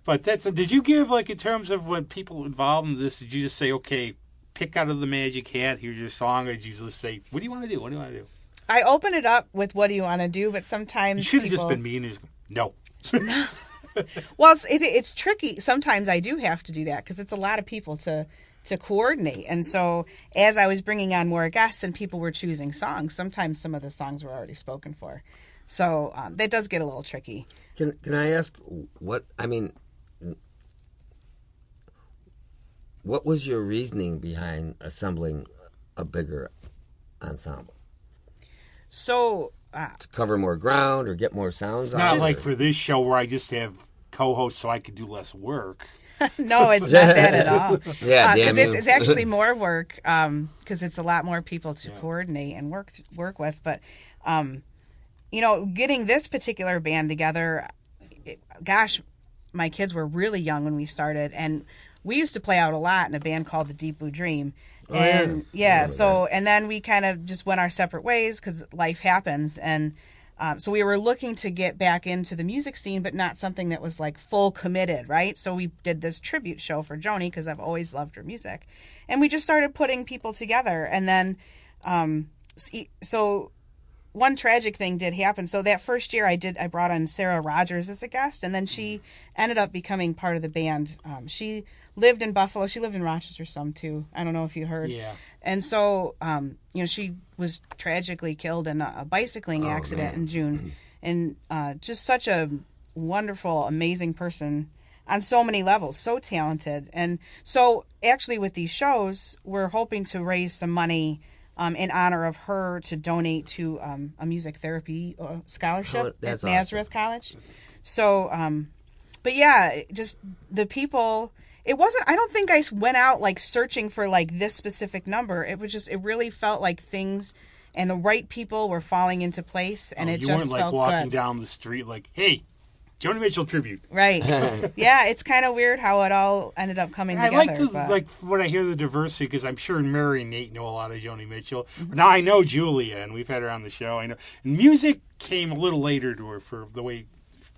But did you give, like, in terms of when people involved in this, did you just say, okay, pick out of the magic hat, here's your song, or did you just say, what do you want to do? What do you want to do? I open it up with what do you want to do, but sometimes you should have just been mean and just, no. Well, it's tricky. Sometimes I do have to do that because it's a lot of people to coordinate. And so as I was bringing on more guests and people were choosing songs, sometimes some of the songs were already spoken for. So that does get a little tricky. Can I ask what was your reasoning behind assembling a bigger ensemble? So to cover more ground or get more sounds out. Not of like it. for this show where I just have co-hosts so I could do less work. No, it's not that at all. Yeah, damn you. It's actually more work because it's a lot more people to coordinate and work with. But getting this particular band together, gosh, my kids were really young when we started, and we used to play out a lot in a band called the Deep Blue Dream. And and then we kind of just went our separate ways because life happens, and so we were looking to get back into the music scene, but not something that was like full committed, right? So we did this tribute show for Joni because I've always loved her music, and we just started putting people together. And then, so one tragic thing did happen. So that first year, I brought on Sarah Rogers as a guest, and then she ended up becoming part of the band. She lived in Buffalo. She lived in Rochester some too. I don't know if you heard. Yeah. And so, she was tragically killed in a bicycling accident in June. And just such a wonderful, amazing person on so many levels, so talented. And so actually with these shows, we're hoping to raise some money in honor of her to donate to a music therapy scholarship at Nazareth College. So, but yeah, just the people... It wasn't, I don't think I went out like searching for like this specific number. It was just, it really felt like things and the right people were falling into place, and it just felt good. You weren't like walking down the street like, hey, Joni Mitchell tribute. Right. Yeah, it's kind of weird how it all ended up coming together. I like when I hear the diversity, because I'm sure Mary and Nate know a lot of Joni Mitchell. Mm-hmm. Now I know Julia, and we've had her on the show. I know, and music came a little later to her for the way,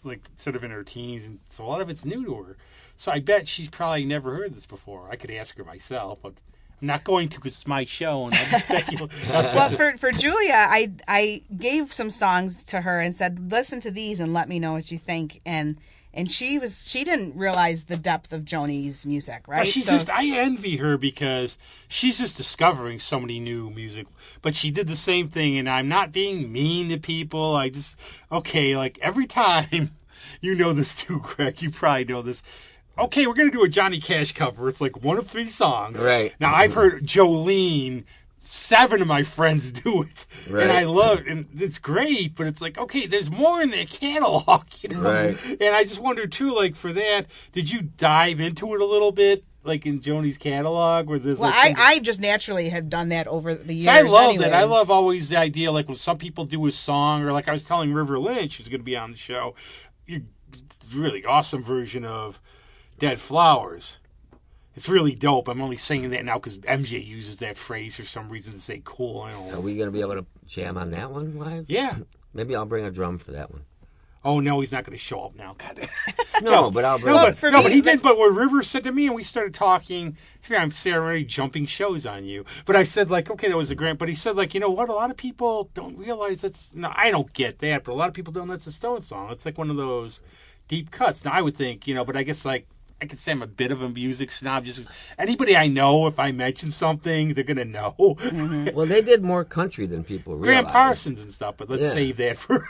like, sort of in her teens, and so a lot of it's new to her. So I bet she's probably never heard this before. I could ask her myself, but I'm not going to because it's my show, and I'll speculate. Well, for Julia, I gave some songs to her and said, listen to these and let me know what you think. And she didn't realize the depth of Joni's music, right? Well, I envy her because she's just discovering so many new music. But she did the same thing, and I'm not being mean to people. Like every time, you know this too, Greg, you probably know this. Okay, we're going to do a Johnny Cash cover. It's like one of 3 songs. Right. Now, I've heard Jolene, 7 of my friends do it. Right. And I love it. And it's great, but it's like, okay, there's more in their catalog, you know? Right. And I just wonder, too, like, for that, did you dive into it a little bit, like in Joni's catalog? Where there's I just naturally have done that over the years. So I love anyways. that. I love always the idea, like, when some people do a song, or like I was telling River Lynch, who's going to be on the show, really awesome version of Dead Flowers. It's really dope. I'm only saying that now because MJ uses that phrase for some reason to say cool. I don't know. Are we going to be able to jam on that one live? Yeah. Maybe I'll bring a drum for that one. Oh, no, he's not going to show up now. God. No, but I'll bring it. But he did. But what River said to me, and we started talking, I'm already jumping shows on you. But I said, like, okay, that was a grant. But he said, like, you know what? A lot of people don't realize that's... No, I don't get that. But a lot of people don't know that's a Stone song. It's like one of those deep cuts. Now, I would think, but I guess, like, I could say I'm a bit of a music snob. Just anybody I know, if I mention something, they're gonna know. Mm-hmm. Well, they did more country than people realize. Graham Parsons and stuff, but let's save that for.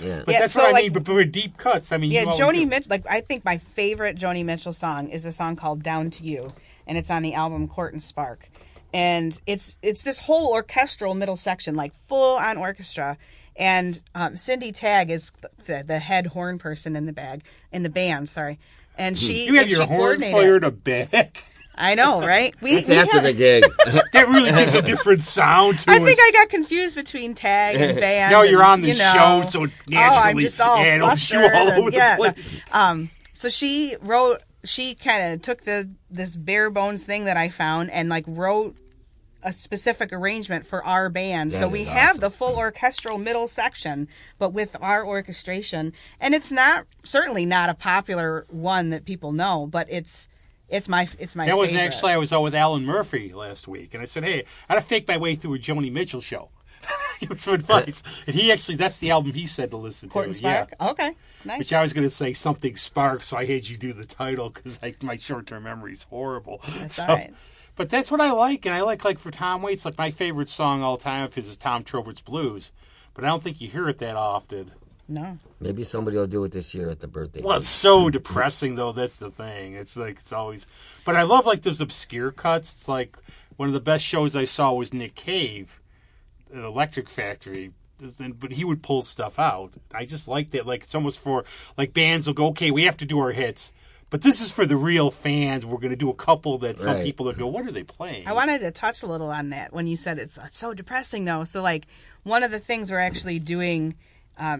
Yeah. But that's what I mean. But for deep cuts, I mean, Joni Mitchell. Like, I think my favorite Joni Mitchell song is a song called "Down to You," and it's on the album Court and Spark, and it's this whole orchestral middle section, like full on orchestra. And Cindy Tagg is the head horn person in the band. Sorry. And you have your horn player in a bag. I know, right? It's after the gig. That really gives a different sound to it. I think I got confused between tag and band. No, you're on the show, so it naturally I'm just all handles you all over the place. So she kind of took this bare bones thing that I found and like wrote a specific arrangement for our band. So we have the full orchestral middle section, but with our orchestration. And it's certainly not a popular one that people know, but it's my that was favorite. Actually, I was out with Alan Murphy last week, and I said, hey, I had to fake my way through a Joni Mitchell show. Give him some advice. And that's the album he said to listen Court to. And Spark? Yeah. Okay, nice. Which I was going to say something Spark, so I had you do the title because my short-term memory is horrible. That's all right. But that's what I like, and I like for Tom Waits, like my favorite song all time of his is Tom Trobert's Blues, but I don't think you hear it that often. No. Maybe somebody will do it this year at the birthday. Well, it's so depressing, though. That's the thing. It's like, it's always... But I love, like, those obscure cuts. It's like, one of the best shows I saw was Nick Cave at Electric Factory but he would pull stuff out. I just like that. Like, it's almost for, like, bands will go, okay, we have to do our hits, but this is for the real fans. We're going to do a couple that some people that go, what are they playing? I wanted to touch a little on that when you said it's so depressing, though. So, like, one of the things we're actually doing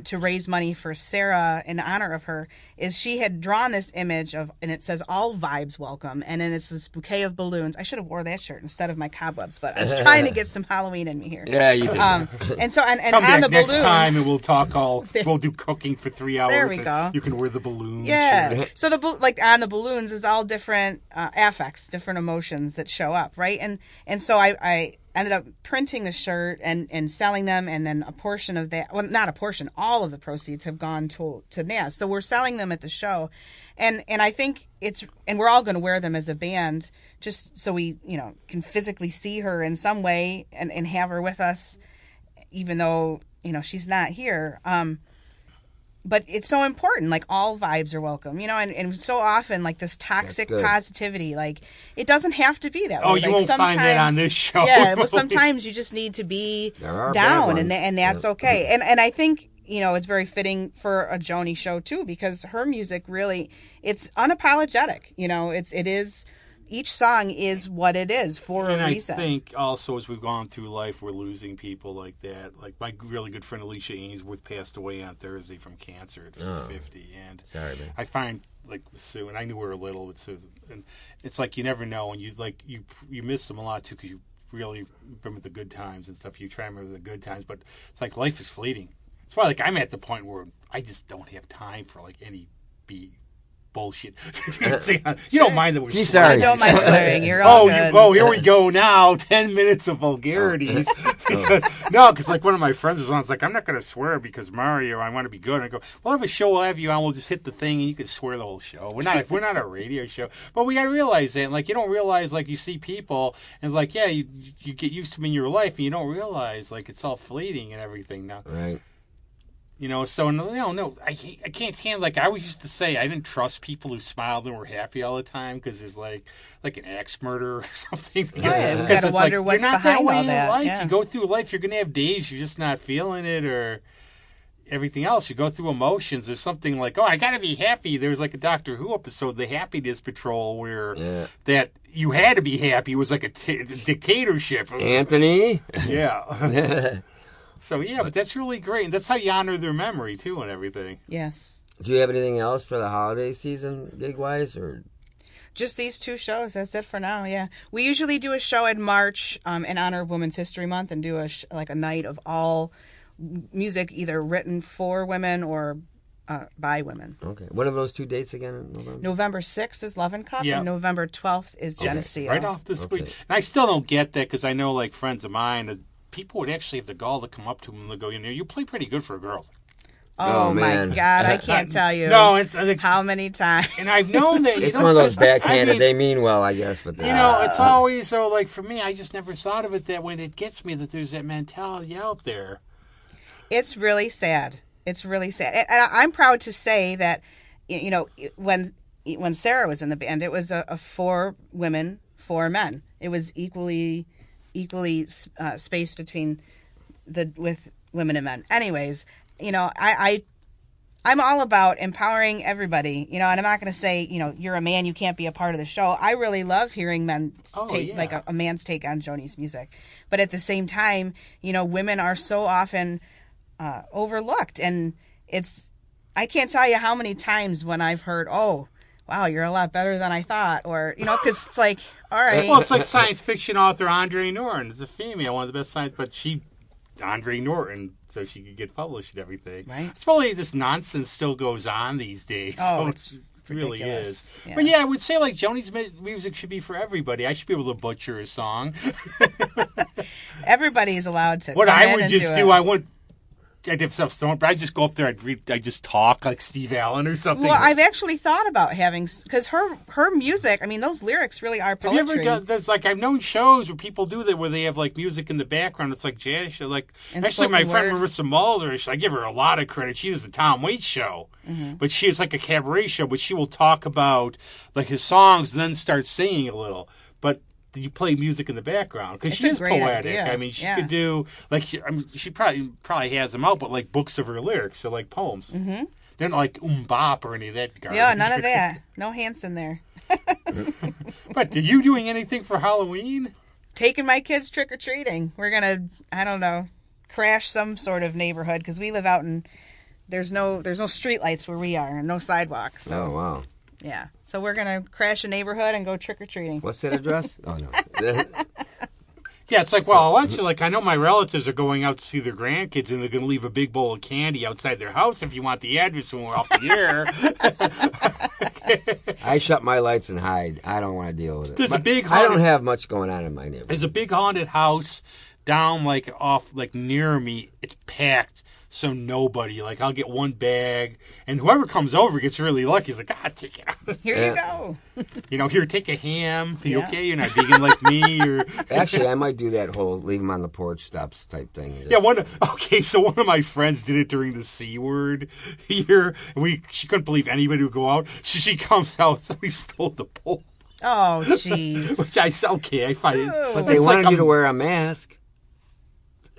to raise money for Sarah in honor of her is she had drawn this image of, and it says all vibes welcome, and then it's this bouquet of balloons. I should have wore that shirt instead of my cobwebs, but I was trying to get some Halloween in me here. Yeah, you did. And so and Come on back the next balloons, time and we'll do cooking for 3 hours. There we go. You can wear the balloons. Yeah. So like on the balloons is all different affects, different emotions that show up, right? And so I ended up printing the shirt and selling them, and then a portion of that, well, not a portion, all of the proceeds have gone to Naz. So we're selling them at the show, and I think and we're all going to wear them as a band, just so we, can physically see her in some way and have her with us, even though, she's not here. But it's so important, like all vibes are welcome, and so often like this toxic positivity, like it doesn't have to be that way. Oh, you like, won't find that on this show. Yeah, but sometimes you just need to be down, and that's okay. And I think, it's very fitting for a Joni show too, because her music really, it's unapologetic. It is, each song is what it is for a reason. I think also as we've gone through life, we're losing people like that. Like my really good friend Alicia Ainsworth passed away on Thursday from cancer at 50. And sorry, man. I find, like, with Sue, and I knew her a little with Sue, and it's like you never know, and you miss them a lot too, because you really remember the good times and stuff. You try to remember the good times, but it's like life is fleeting. It's why, like, I'm at the point where I just don't have time for like any bullshit. You don't mind that we're sorry. I don't mind swearing. You're all good. Here we go now. 10 minutes of vulgarities. Because like one of my friends was on, it's like, I'm not going to swear because Mario, I want to be good. And I go, well, if a show will have you on, we'll just hit the thing and you can swear the whole show. We're not a radio show, but we got to realize that. And like, you don't realize, like, you see people and like, yeah, you get used to them in your life and you don't realize like it's all fleeting and everything now. Right. So no, I can't stand, like I always used to say, I didn't trust people who smiled and were happy all the time because there's like an axe murder or something. Yeah, you gotta wonder what's you're not behind that way all that. in life. Yeah. You go through life, you're gonna have days you're just not feeling it or everything else. You go through emotions. There's something like, oh, I gotta be happy. There was like a Doctor Who episode, The Happiness Patrol, where that you had to be happy. It was like a dictatorship. Anthony. Yeah. So, yeah, but that's really great. And that's how you honor their memory, too, and everything. Yes. Do you have anything else for the holiday season, gig-wise? Or just these 2 shows. That's it for now, yeah. We usually do a show in March in honor of Women's History Month and do a night of all music either written for women or by women. Okay. What are those 2 dates again in November? November 6th is Love and Cup, and November 12th is Geneseo. Right off this week. And I still don't get that because I know, like, friends of mine, people would actually have the gall to come up to them and go, you play pretty good for a girl. Oh my God, I can't tell you. No, it's how many times. And I've known that it's one of those backhanded. They mean well, I guess, but it's always so. Like for me, I just never thought of it that way. And it gets me that there's that mentality out there. It's really sad. It's really sad, and I'm proud to say that when Sarah was in the band, it was a 4 women, 4 men. It was equally spaced between with women and men. Anyways, I'm all about empowering everybody, and I'm not going to say, you're a man, you can't be a part of the show. I really love hearing men take like a man's take on Joni's music. But at the same time, women are so often overlooked, and I can't tell you how many times when I've heard, oh, wow, you're a lot better than I thought, or, because it's like, all right. Well, it's like science fiction author Andre Norton. It's a female, one of the best science, but Andre Norton, so she could get published and everything. Right. It's probably this nonsense still goes on these days. Oh, so it's really ridiculous. is. Yeah. But yeah, I would say like Joni's music should be for everybody. I should be able to butcher a song. Everybody is allowed to. What come I in would and just do, I'd have stuff thrown, but I'd just go up there, I'd just talk like Steve Allen or something. Well, I've actually thought about having, because her music, I mean, those lyrics really are poetry. Have you ever done, there's like, I've known shows where people do that, where they have like music in the background. It's like jazz show. Like, and actually, my friend word. Marissa Mulder, I give her a lot of credit. She does the Tom Waits show, but she is like a cabaret show, but she will talk about like his songs and then start singing a little. But you play music in the background because It's she a is great poetic. idea. I mean, she Yeah. could do like she probably has them out, but like books of her lyrics, so like poems. Mm-hmm. They're not like bop or any of that garbage. Yeah, none of that. No Hanson there. But are you doing anything for Halloween? Taking my kids trick or treating. We're gonna, I don't know, crash some sort of neighborhood because we live out in. There's no street lights where we are and no sidewalks. So, Oh, wow. yeah. So we're gonna crash a neighborhood and go trick or treating. What's that address? Oh, no. Yeah, it's like, well, I'll let you, like, I know my relatives are going out to see their grandkids and they're going to leave a big bowl of candy outside their house if you want the address when we're off the air. I shut my lights and hide. I don't want to deal with it. There's a But big I don't haunted- have much going on in my neighborhood. There's a big haunted house down, like, off, like, near me. It's packed. So nobody, like, I'll get one bag, and whoever comes over gets really lucky. He's like, God, take it out. Here you go. Here, take a ham. You Yeah. okay? You're not vegan like me. Or Actually, I might do that whole leave them on the porch steps type thing. yeah, so one of my friends did it during the C word year. And she couldn't believe anybody would go out. So she comes out, somebody stole the pole. Oh, jeez. Which I said, okay, I find it. Oh. But they wanted you to wear a mask.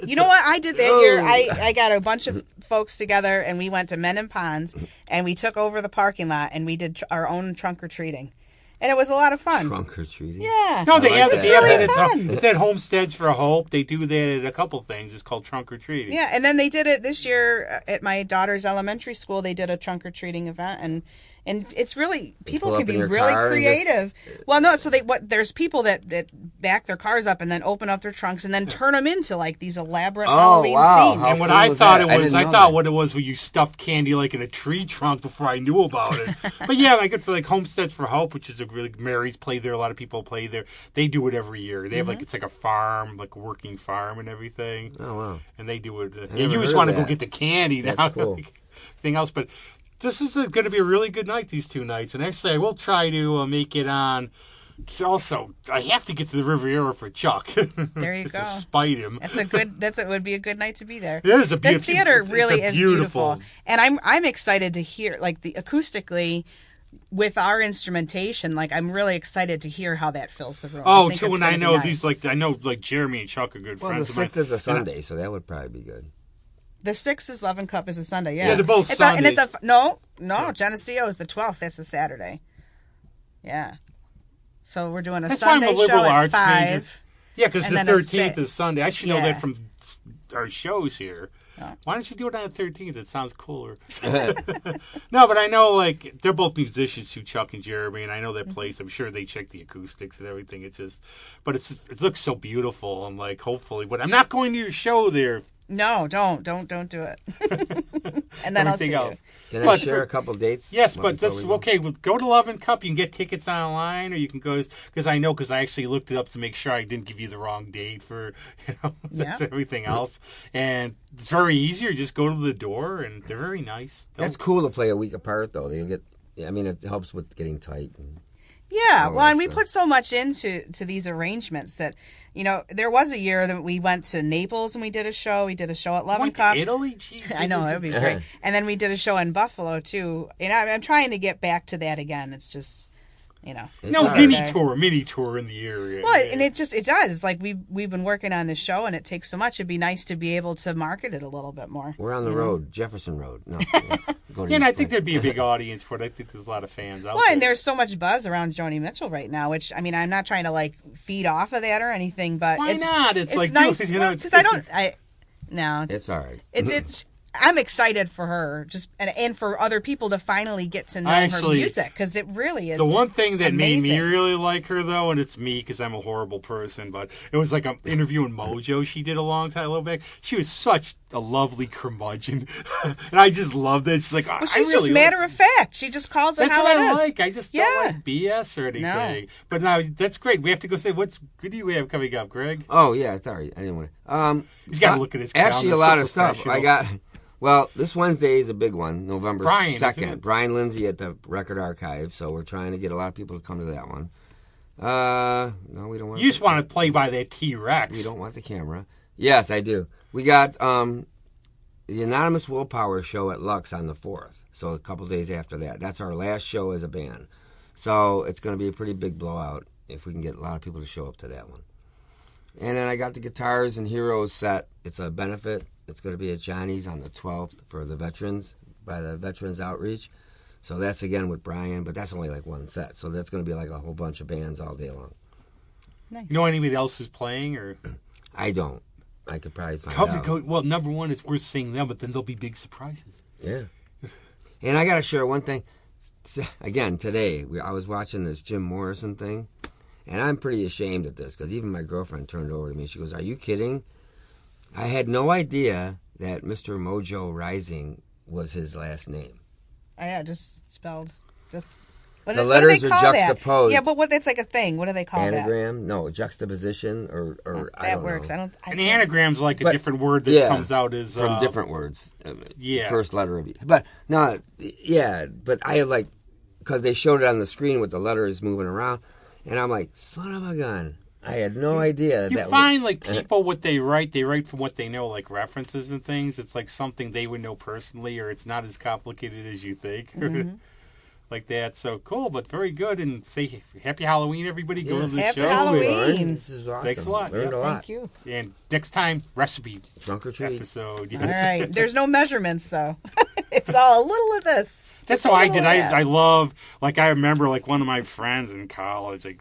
You know what I did that year? I got a bunch of folks together and we went to Men and Ponds and we took over the parking lot and we did our own trunk or treating. And it was a lot of fun. Trunk or treating. Yeah. No, they like have that. that. It's really fun. It's at Homesteads for Hope. They do that at a couple things. It's called trunk or treating. Yeah, and then they did it this year at my daughter's elementary school. They did a trunk or treating event, and it's really people pull can up in be your really car and creative. Well, no, so there's people that back their cars up and then open up their trunks and then turn them into like these elaborate Halloween wow. scenes. How And what cool I was thought that? it was, didn't know thought that. what it was when you stuffed candy like in a tree trunk before I knew about it. But yeah, I good for like Homesteads for Hope, which is a really Mary's play there. A lot of people play there. They do it every year. They have like it's like a farm, like a working farm and everything. Oh, wow. And they do it. never You just heard want to of go that. get the candy now. That's cool. Everything else, but this is going to be a really good night. These 2 nights, and actually, I will try to make it on. Also, I have to get to the Riviera for Chuck. There you just go. to spite him. It would be a good night to be there. It is a The beautiful theater it's really a is beautiful. beautiful, and I'm excited to hear like the acoustically with our instrumentation. Like I'm really excited to hear how that fills the room. I Oh, think too, it's and gonna I be know nice. these I know Jeremy and Chuck are good Well, the friends of mine. 6th is a Sunday, so that would probably be good. The 6th is Love and Cup is a Sunday. Yeah, Yeah, they're both and it's Sundays. no Geneseo is the 12th. That's a Saturday. Yeah. So we're doing a That's why I'm Sunday a liberal show at arts 5. major. Yeah, because and the then a 13th is Sunday. I should know Yeah. that from our shows here. Oh. Why don't you do it on the 13th? It sounds cooler. No, but I know, like, they're both musicians too, Chuck and Jeremy, and I know that Mm-hmm. place. I'm sure they check the acoustics and everything. It's just, but it looks so beautiful. I'm like, hopefully, but I'm not going to your show there. No, don't do it. And then I'll see Everything you. else. Can I But share for- a couple dates? Yes, before but this we go? okay. Well, go to Love and Cup. You can get tickets online, or you can go because I actually looked it up to make sure I didn't give you the wrong date for that's Yeah. everything else. And it's very easy. You just go to the door, and they're very nice. That's cool to play a week apart, though. You get, I mean, it helps with getting tight. Yeah, all well, that and we stuff. put so much into these arrangements that, there was a year that we went to Naples and we did a show. We did a show at Love and Went to Cup. Italy. Jeez, I know, that would be great. And then we did a show in Buffalo, too. And I'm trying to get back to that again. It's just, It's No, all right. mini tour in the area. Well, Yeah. and it does. It's like we've been working on this show, and it takes so much. It'd be nice to be able to market it a little bit more. We're on the road, Jefferson Road. No, go to Yeah, and each I think place. there'd be a big audience for it. I think there's a lot of fans out Well, there. and there's so much buzz around Joni Mitchell right now, which I mean, I'm not trying to like feed off of that or anything, but Why it's not? It's like, nice it's- because I don't. No, It's all right. it's. I'm excited for her, just and for other people to finally get to know her Actually, music because it really is. The one thing that made me amazing. really like her, though, and it's me because I'm a horrible person, but it was like an interview in Mojo she did a little back. She was such a lovely curmudgeon, and I just loved it. She's like, Well, I she's really just like- matter of fact. She just calls it That's how what it I is. like. I just Yeah. don't like BS or anything. No. But now that's great. We have to go say what do you have coming up, Greg? Oh yeah, sorry, I didn't want to. He's gotta look at his Actually, calendar, a lot so of stuff. professional. I got. Well, this Wednesday is a big one, November Brian, isn't 2nd. it? Brian Lindsay at the Record Archive. So we're trying to get a lot of people to come to that one. No, we don't want. You just want to play by that T-Rex. We don't want the camera. Yes, I do. We got the Anonymous Willpower show at Lux on the 4th. So a couple days after that. That's our last show as a band. So it's going to be a pretty big blowout. if we can get a lot of people to show up to that one. And then I got the Guitars and Heroes set. It's a benefit. It's going to be at Johnny's on the 12th for the veterans, by the Veterans Outreach. So that's again with Brian, but that's only like one set. So that's going to be like a whole bunch of bands all day long. Nice. You know anybody else is playing? Or I don't. I could probably find out. Well, number one, it's worth seeing them, but then there'll be big surprises. Yeah. And I got to share one thing. Again, today, I was watching this Jim Morrison thing, and I'm pretty ashamed of this, because even my girlfriend turned over to me. She goes, "Are you kidding?" I had no idea that Mr. Mojo Rising was his last name. Oh, yeah, just spelled. Just the letters are juxtaposed. Yeah, but it's like a thing. What do they call Anagram? No, juxtaposition or I that don't works. know. An anagram's like a different word that comes out as from different words. Yeah, first letter of each. But no, yeah. But I had like, because they showed it on the screen with the letters moving around, and I'm like, son of a gun. I had no idea. You find like people what they write from what they know, like references and things. It's like something they would know personally, or it's not as complicated as you think. Mm-hmm. Like that. So cool, but very good. And say happy Halloween, everybody. Go to the happy show. Halloween. This is awesome. Thanks a lot. Learned a lot. Thank you. And next time, recipe Trunk or treat episode. Yes. All right. There's no measurements though. It's all a little of this. That's how I did. I love. Like I remember, like one of my friends in college, like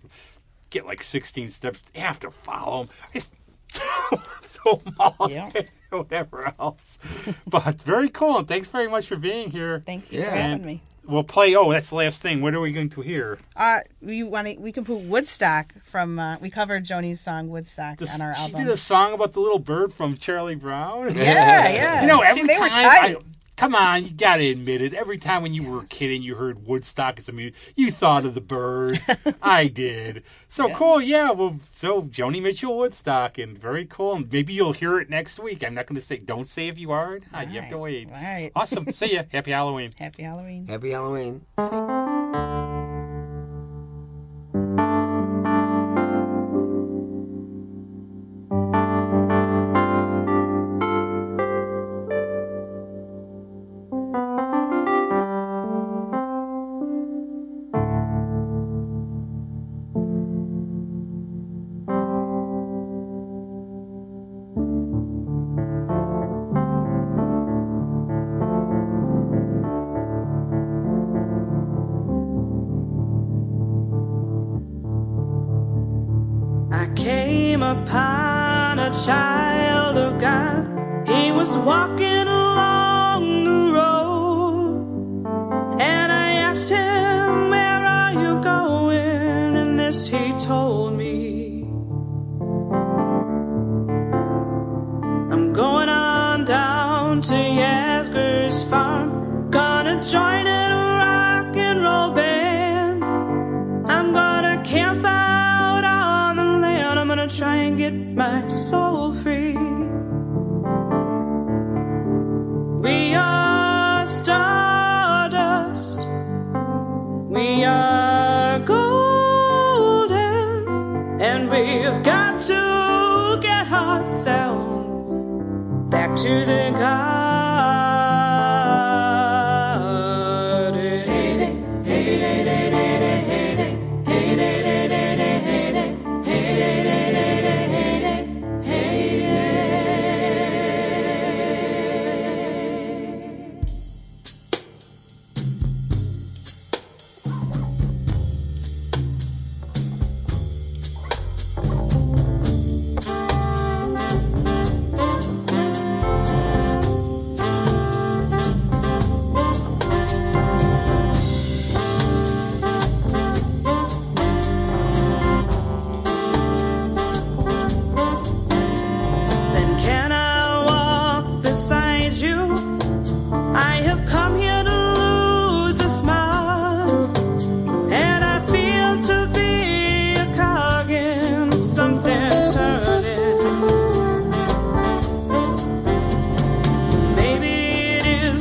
get like 16 steps. They have to follow them. I just throw them all. Yeah. Whatever else. But very cool. And thanks very much for being here. Thank you for having me. We'll play. Oh, that's the last thing. What are we going to hear? We can put Woodstock from. We covered Joni's song Woodstock on our album. She did a song about the little bird from Charlie Brown. Yeah. You know, every they were time. tight. Come on, you gotta admit it. Every time when you were a kid and you heard Woodstock as a music, you thought of the bird. I did. So cool, yeah. Well, so Joni Mitchell Woodstock, and very cool. And maybe you'll hear it next week. I'm not going to say. Don't say if you are. You have to wait. All right. Awesome. See ya. Happy Halloween. Happy Halloween. Happy Halloween. Upon a child of God, he was walking along the road, and I asked him, "Where are you going?" And this he told me: "I'm going on down to Yasgur's farm, gonna join in a rock and roll band. I'm gonna camp out on the land, I'm gonna try and get my soul free. We are stardust, we are golden, and we've got to get ourselves back to the garden."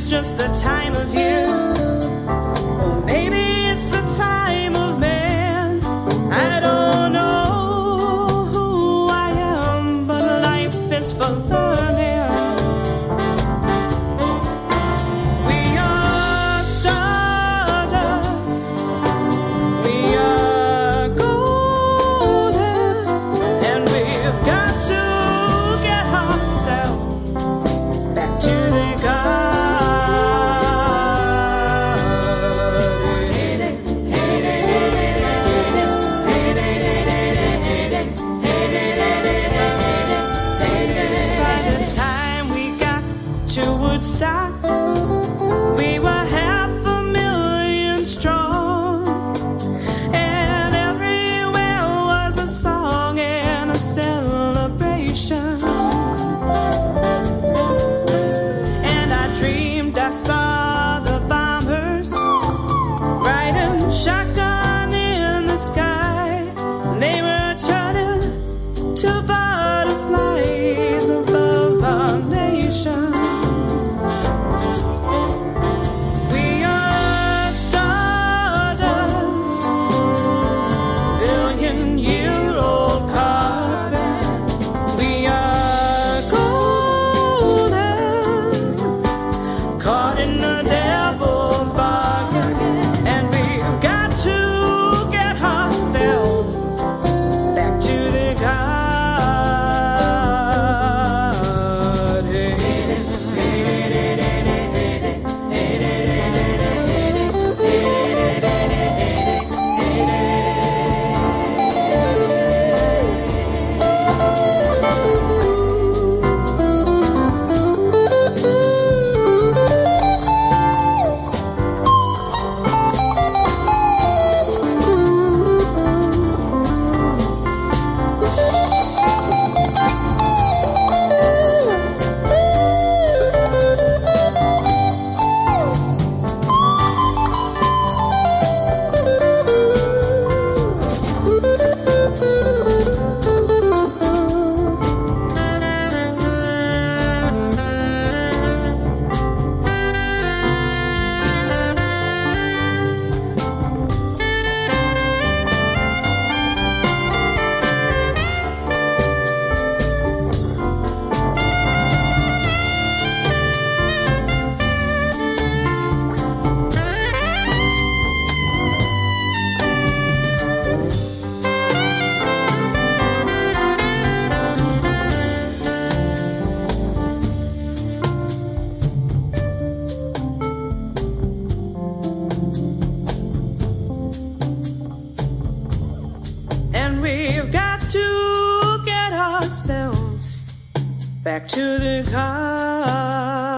Just a time of year, or maybe it's the time of man. I don't know who I am, but life is for learning. We are stardust, we are golden, Woodstock. We were 500,000 strong, and everywhere was a song and a celebration. And I dreamed I saw the bombers riding shotgun in the sky. They were turning to butterflies above our nation. We are stardust, billion-year-old carpet. We are golden, caught in the devil's bargain, and we've got to get ourselves back to the garden. And we've got to get ourselves back to the garden.